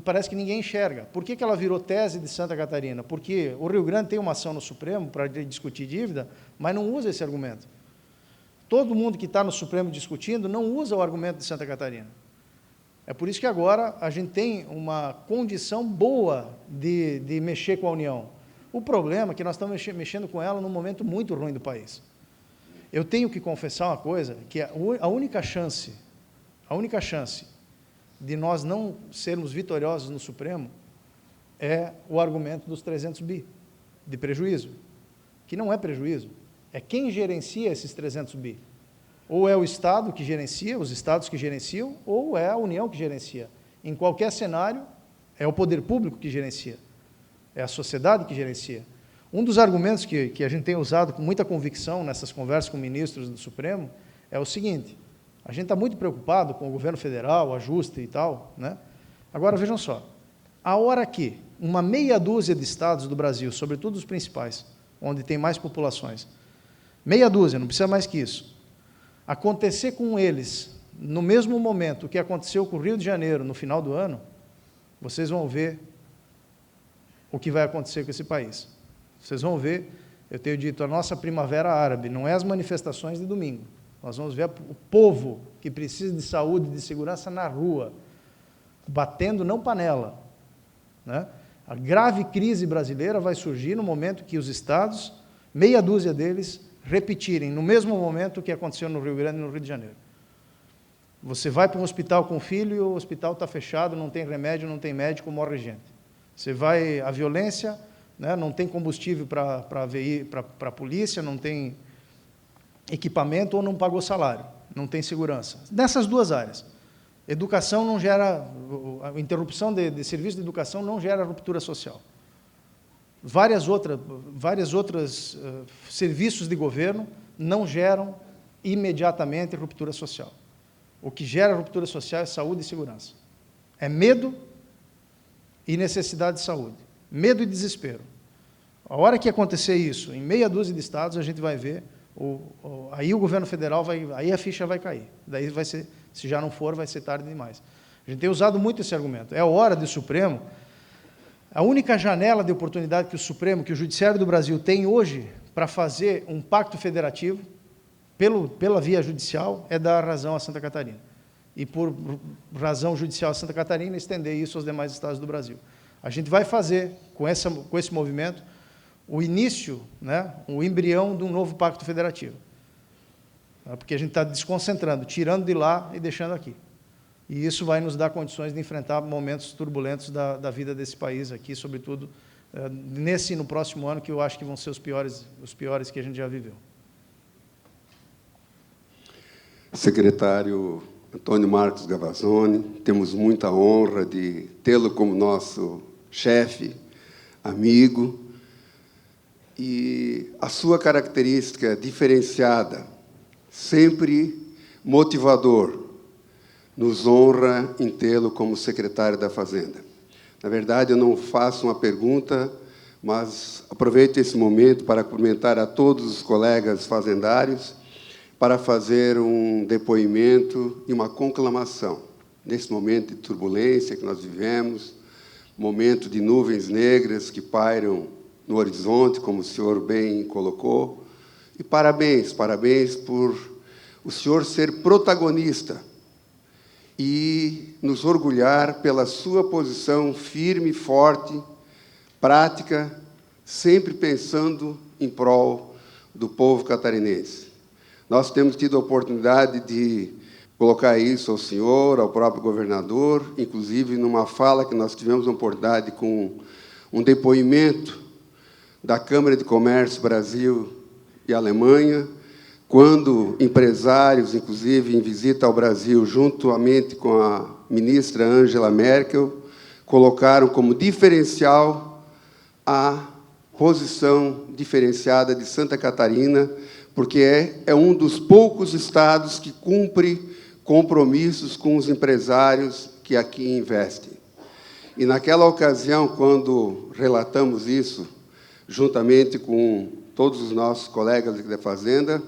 parece que ninguém enxerga. Por que ela virou tese de Santa Catarina? Porque o Rio Grande tem uma ação no Supremo para discutir dívida, mas não usa esse argumento. Todo mundo que está no Supremo discutindo não usa o argumento de Santa Catarina. É por isso que agora a gente tem uma condição boa de mexer com a União. O problema é que nós estamos mexendo com ela num momento muito ruim do país. Eu tenho que confessar uma coisa, que a única chance de nós não sermos vitoriosos no Supremo é o argumento dos 300 bi de prejuízo, que não é prejuízo, é quem gerencia esses 300 bi. Ou é o Estado que gerencia, os estados que gerenciam, ou é a União que gerencia. Em qualquer cenário, é o poder público que gerencia. É a sociedade que gerencia. Um dos argumentos que a gente tem usado com muita convicção nessas conversas com ministros do Supremo é o seguinte, a gente está muito preocupado com o governo federal, ajuste e tal, né? Agora, vejam só, a hora que uma meia dúzia de estados do Brasil, sobretudo os principais, onde tem mais populações, meia dúzia, não precisa mais que isso, acontecer com eles, no mesmo momento que aconteceu com o Rio de Janeiro no final do ano, vocês vão ver o que vai acontecer com esse país. Vocês vão ver, eu tenho dito, a nossa primavera árabe, não é as manifestações de domingo. Nós vamos ver o povo que precisa de saúde e de segurança na rua. batendo não panela, né? A grave crise brasileira vai surgir no momento que os estados, meia dúzia deles, repetirem no mesmo momento o que aconteceu no Rio Grande e no Rio de Janeiro. Você vai para um hospital com filho e o hospital está fechado, não tem remédio, não tem médico, morre gente. Você vai à violência, né, não tem combustível para a polícia, não tem equipamento ou não pagou salário, não tem segurança. Nessas duas áreas. Educação não gera, a interrupção de serviço de educação não gera ruptura social. Várias outras serviços de governo não geram imediatamente ruptura social. O que gera ruptura social é saúde e segurança. É medo e necessidade de saúde. Medo e desespero. A hora que acontecer isso, em meia dúzia de estados, a gente vai ver, aí o governo federal aí a ficha vai cair. Daí vai ser, se já não for, vai ser tarde demais. A gente tem usado muito esse argumento. É a hora do Supremo. A única janela de oportunidade que o Supremo, que o Judiciário do Brasil tem hoje para fazer um pacto federativo, pela via judicial, é dar razão a Santa Catarina. E, por razão judicial a Santa Catarina, estender isso aos demais estados do Brasil. A gente vai fazer, com esse movimento, o início, né, o embrião de um novo pacto federativo. Porque a gente está desconcentrando, tirando de lá e deixando aqui. E isso vai nos dar condições de enfrentar momentos turbulentos da vida desse país aqui, sobretudo nesse e no próximo ano, que eu acho que vão ser os piores que a gente já viveu. Secretário Antônio Marcos Gavazzoni, temos muita honra de tê-lo como nosso chefe, amigo, e a sua característica diferenciada, sempre motivador, nos honra em tê-lo como secretário da Fazenda. Na verdade, eu não faço uma pergunta, mas aproveito esse momento para cumprimentar a todos os colegas fazendários, para fazer um depoimento e uma conclamação. Nesse momento de turbulência que nós vivemos, momento de nuvens negras que pairam no horizonte, como o senhor bem colocou, e parabéns por o senhor ser protagonista e nos orgulhar pela sua posição firme, forte, prática, sempre pensando em prol do povo catarinense. Nós temos tido a oportunidade de colocar isso ao senhor, ao próprio governador, inclusive numa fala que nós tivemos a oportunidade com um depoimento da Câmara de Comércio Brasil e Alemanha, quando empresários, inclusive em visita ao Brasil, juntamente com a ministra Angela Merkel, colocaram como diferencial a posição diferenciada de Santa Catarina, porque é um dos poucos estados que cumpre compromissos com os empresários que aqui investem. E, naquela ocasião, quando relatamos isso, juntamente com todos os nossos colegas aqui da Fazenda,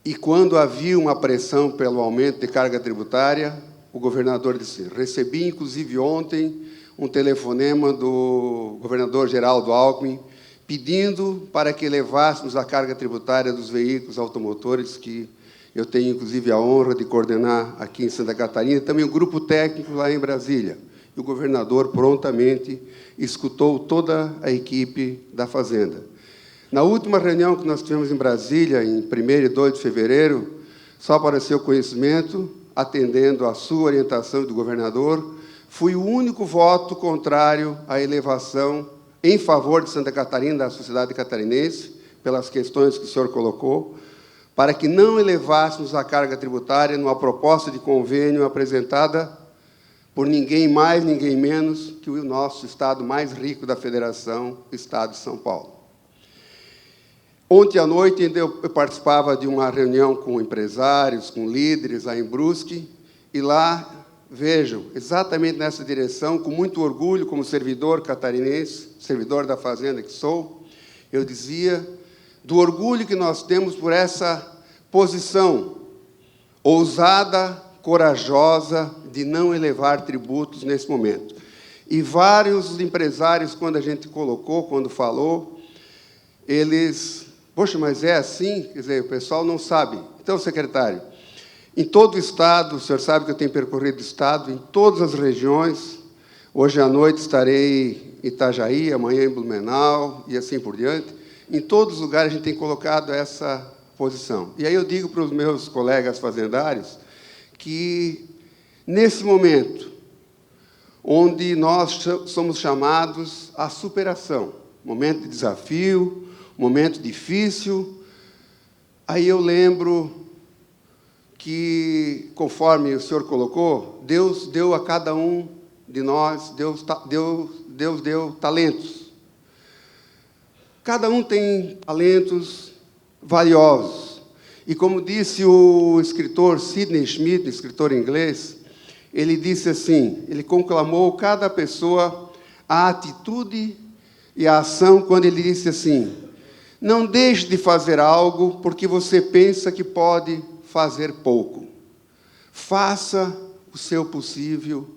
e quando havia uma pressão pelo aumento de carga tributária, o governador disse: recebi, inclusive, ontem, um telefonema do governador Geraldo Alckmin, pedindo para que levássemos a carga tributária dos veículos automotores, que eu tenho, inclusive, a honra de coordenar aqui em Santa Catarina, e também o grupo técnico lá em Brasília. E o governador prontamente escutou toda a equipe da Fazenda. Na última reunião que nós tivemos em Brasília, em 1º e 2 de fevereiro, só para seu conhecimento, atendendo à sua orientação do governador, fui o único voto contrário à elevação em favor de Santa Catarina, da sociedade catarinense, pelas questões que o senhor colocou, para que não elevássemos a carga tributária numa proposta de convênio apresentada por ninguém mais, ninguém menos que o nosso estado mais rico da federação, o estado de São Paulo. Ontem à noite, eu participava de uma reunião com empresários, com líderes lá em Brusque, e lá vejam, exatamente nessa direção, com muito orgulho, como servidor catarinense, servidor da Fazenda que sou, eu dizia do orgulho que nós temos por essa posição ousada, corajosa, de não elevar tributos nesse momento. E vários empresários, quando a gente colocou, quando falou, eles... Poxa, mas é assim? Quer dizer, o pessoal não sabe. Então, secretário, em todo o Estado. O senhor sabe que eu tenho percorrido o Estado, em todas as regiões. Hoje à noite estarei em Itajaí, amanhã em Blumenau, e assim por diante. Em todos os lugares a gente tem colocado essa posição. E aí eu digo para os meus colegas fazendários que, nesse momento, onde nós somos chamados à superação, momento de desafio, momento difícil, aí eu lembro que, conforme o senhor colocou, Deus deu a cada um de nós, Deus deu talentos. Cada um tem talentos valiosos. E como disse o escritor Sidney Smith, escritor inglês, ele disse assim, ele conclamou cada pessoa a atitude e a ação quando ele disse assim: não deixe de fazer algo porque você pensa que pode fazer pouco. Faça o seu possível.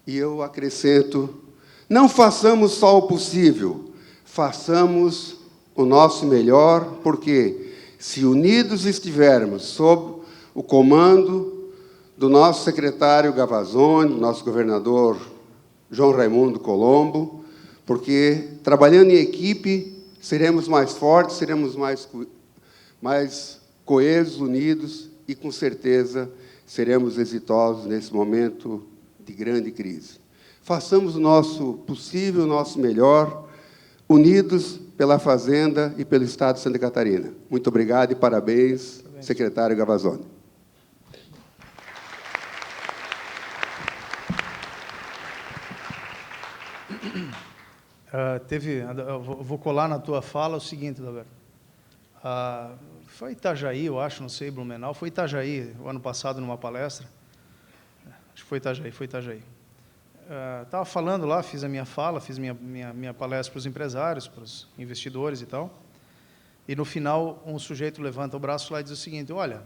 E eu acrescento, não façamos só o possível, façamos o nosso melhor, porque se unidos estivermos sob o comando do nosso secretário Gavazzoni, do nosso governador João Raimundo Colombo, porque trabalhando em equipe seremos mais fortes, seremos mais coesos, unidos e, com certeza, seremos exitosos nesse momento de grande crise. Façamos o nosso possível, o nosso melhor, unidos pela Fazenda e pelo Estado de Santa Catarina. Muito obrigado e parabéns, secretário Gavazzoni. Eu vou colar na tua fala o seguinte, Roberto. Foi Itajaí, eu acho, não sei, Blumenau. Foi Itajaí, o ano passado, numa palestra. Acho que foi Itajaí. Estava falando lá, fiz a minha fala, fiz minha palestra para os empresários, para os investidores e tal. E, no final, um sujeito levanta o braço lá e diz o seguinte: olha,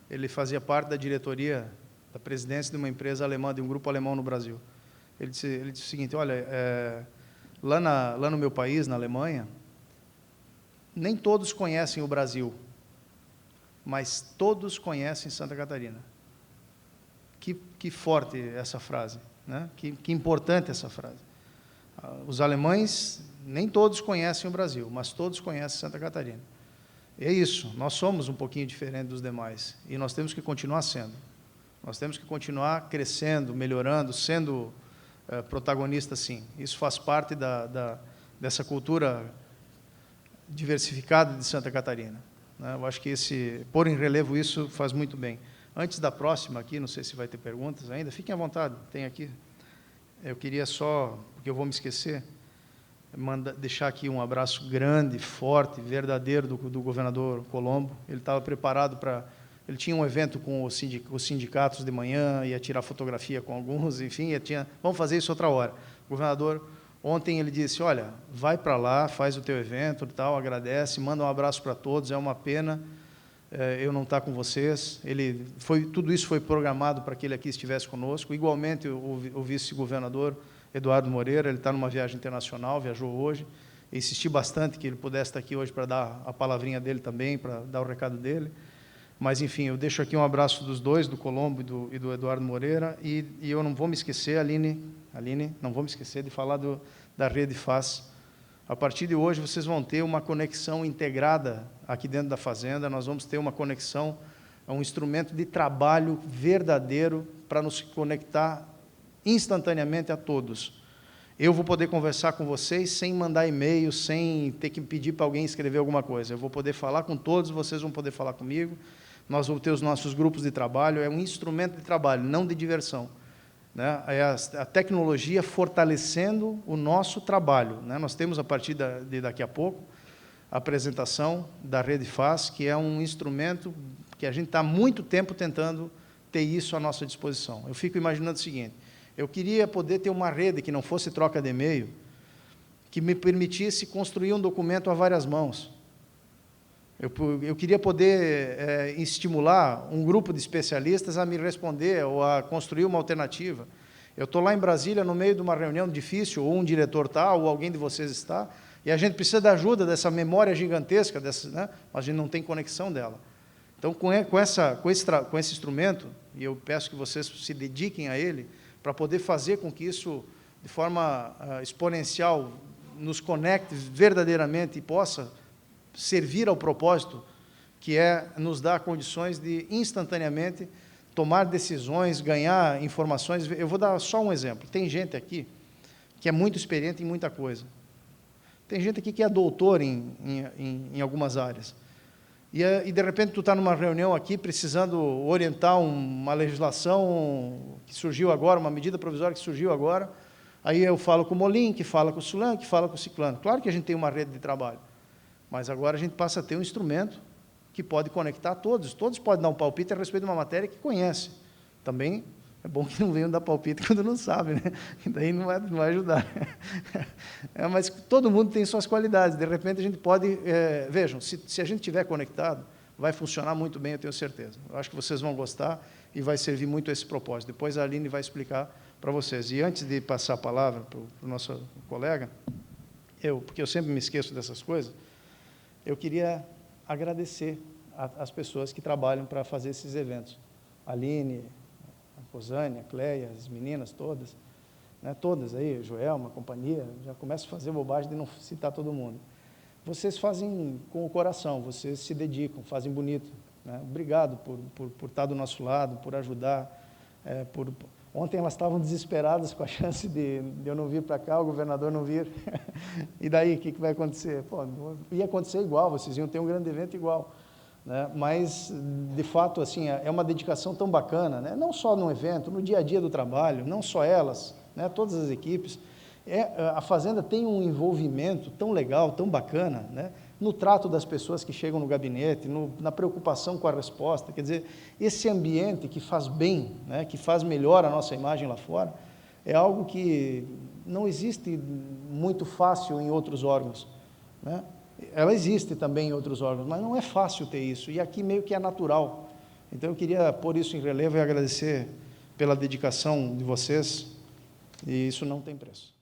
ele fazia parte da diretoria, da presidência de uma empresa alemã, de um grupo alemão no Brasil. Ele disse o seguinte: olha, lá no meu país, na Alemanha, nem todos conhecem o Brasil, mas todos conhecem Santa Catarina. Que forte essa frase, né? Que importante essa frase. Os alemães, nem todos conhecem o Brasil, mas todos conhecem Santa Catarina. E é isso, nós somos um pouquinho diferentes dos demais, e nós temos que continuar sendo. Nós temos que continuar crescendo, melhorando, sendo protagonistas, sim. Isso faz parte dessa cultura diversificada de Santa Catarina, né? Eu acho que pôr em relevo isso faz muito bem. Antes da próxima aqui, não sei se vai ter perguntas ainda, fiquem à vontade, tem aqui. Eu queria só, porque eu vou me esquecer, deixar aqui um abraço grande, forte, verdadeiro do governador Colombo. Ele estava preparado para... Ele tinha um evento com os sindicatos de manhã, ia tirar fotografia com alguns, enfim, vamos fazer isso outra hora. O governador, ontem, ele disse: olha, vai para lá, faz o teu evento, tal, agradece, manda um abraço para todos, é uma pena eu não estar com vocês. Tudo isso foi programado para que ele aqui estivesse conosco. Igualmente, o vice-governador Eduardo Moreira, ele está numa viagem internacional, viajou hoje. Insisti bastante que ele pudesse estar aqui hoje para dar a palavrinha dele também, para dar o recado dele. Mas, enfim, eu deixo aqui um abraço dos dois, do Colombo e do Eduardo Moreira, e eu não vou me esquecer, Aline, não vou me esquecer de falar da Rede FAS. A partir de hoje, vocês vão ter uma conexão integrada aqui dentro da Fazenda, nós vamos ter uma conexão, um instrumento de trabalho verdadeiro para nos conectar instantaneamente a todos. Eu vou poder conversar com vocês sem mandar e-mail, sem ter que pedir para alguém escrever alguma coisa. Eu vou poder falar com todos, vocês vão poder falar comigo. Nós vamos ter os nossos grupos de trabalho, é um instrumento de trabalho, não de diversão, né? É a tecnologia fortalecendo o nosso trabalho, né? Nós temos, a partir de daqui a pouco, a apresentação da Rede FAS, que é um instrumento que a gente está há muito tempo tentando ter isso à nossa disposição. Eu fico imaginando o seguinte: eu queria poder ter uma rede que não fosse troca de e-mail, que me permitisse construir um documento a várias mãos. Eu queria poder estimular um grupo de especialistas a me responder ou a construir uma alternativa. Eu estou lá em Brasília, no meio de uma reunião difícil, ou um diretor está, ou alguém de vocês está, e a gente precisa da ajuda dessa memória gigantesca, né? Mas a gente não tem conexão dela. Então, com esse instrumento, e eu peço que vocês se dediquem a ele, para poder fazer com que isso, de forma exponencial, nos conecte verdadeiramente e possa servir ao propósito, que é nos dar condições de, instantaneamente, tomar decisões, ganhar informações. Eu vou dar só um exemplo. Tem gente aqui que é muito experiente em muita coisa. Tem gente aqui que é doutor em algumas áreas. E, de repente, tu está numa reunião aqui, precisando orientar uma legislação que surgiu agora, uma medida provisória que surgiu agora, aí eu falo com o Molim, que fala com o Sulano, que fala com o Ciclano. Claro que a gente tem uma rede de trabalho, mas agora a gente passa a ter um instrumento que pode conectar todos. Todos podem dar um palpite a respeito de uma matéria que conhece. Também é bom que não venham dar palpite quando não sabe, né? Daí não vai ajudar. Mas todo mundo tem suas qualidades. De repente, a gente pode... vejam, se a gente estiver conectado, vai funcionar muito bem, eu tenho certeza. Eu acho que vocês vão gostar e vai servir muito a esse propósito. Depois a Aline vai explicar para vocês. E antes de passar a palavra para o nosso colega, porque eu sempre me esqueço dessas coisas, eu queria agradecer às pessoas que trabalham para fazer esses eventos. A Aline, a Rosânia, a Cleia, as meninas todas, né, todas aí, Joelma, companhia, já começo a fazer bobagem de não citar todo mundo. Vocês fazem com o coração, vocês se dedicam, fazem bonito. Né? Obrigado por estar do nosso lado, por ajudar. Ontem elas estavam desesperadas com a chance de eu não vir para cá, o governador não vir. E daí, o que vai acontecer? Pô, ia acontecer igual, vocês iam ter um grande evento igual. Né? Mas, de fato, assim, é uma dedicação tão bacana, né? Não só no evento, no dia a dia do trabalho, não só elas, né? Todas as equipes. A Fazenda tem um envolvimento tão legal, tão bacana, né? No trato das pessoas que chegam no gabinete, na preocupação com a resposta. Quer dizer, esse ambiente que faz bem, né? Que faz melhor a nossa imagem lá fora, é algo que não existe muito fácil em outros órgãos, né? Ela existe também em outros órgãos, mas não é fácil ter isso, e aqui meio que é natural. Então, eu queria pôr isso em relevo e agradecer pela dedicação de vocês, e isso não tem preço.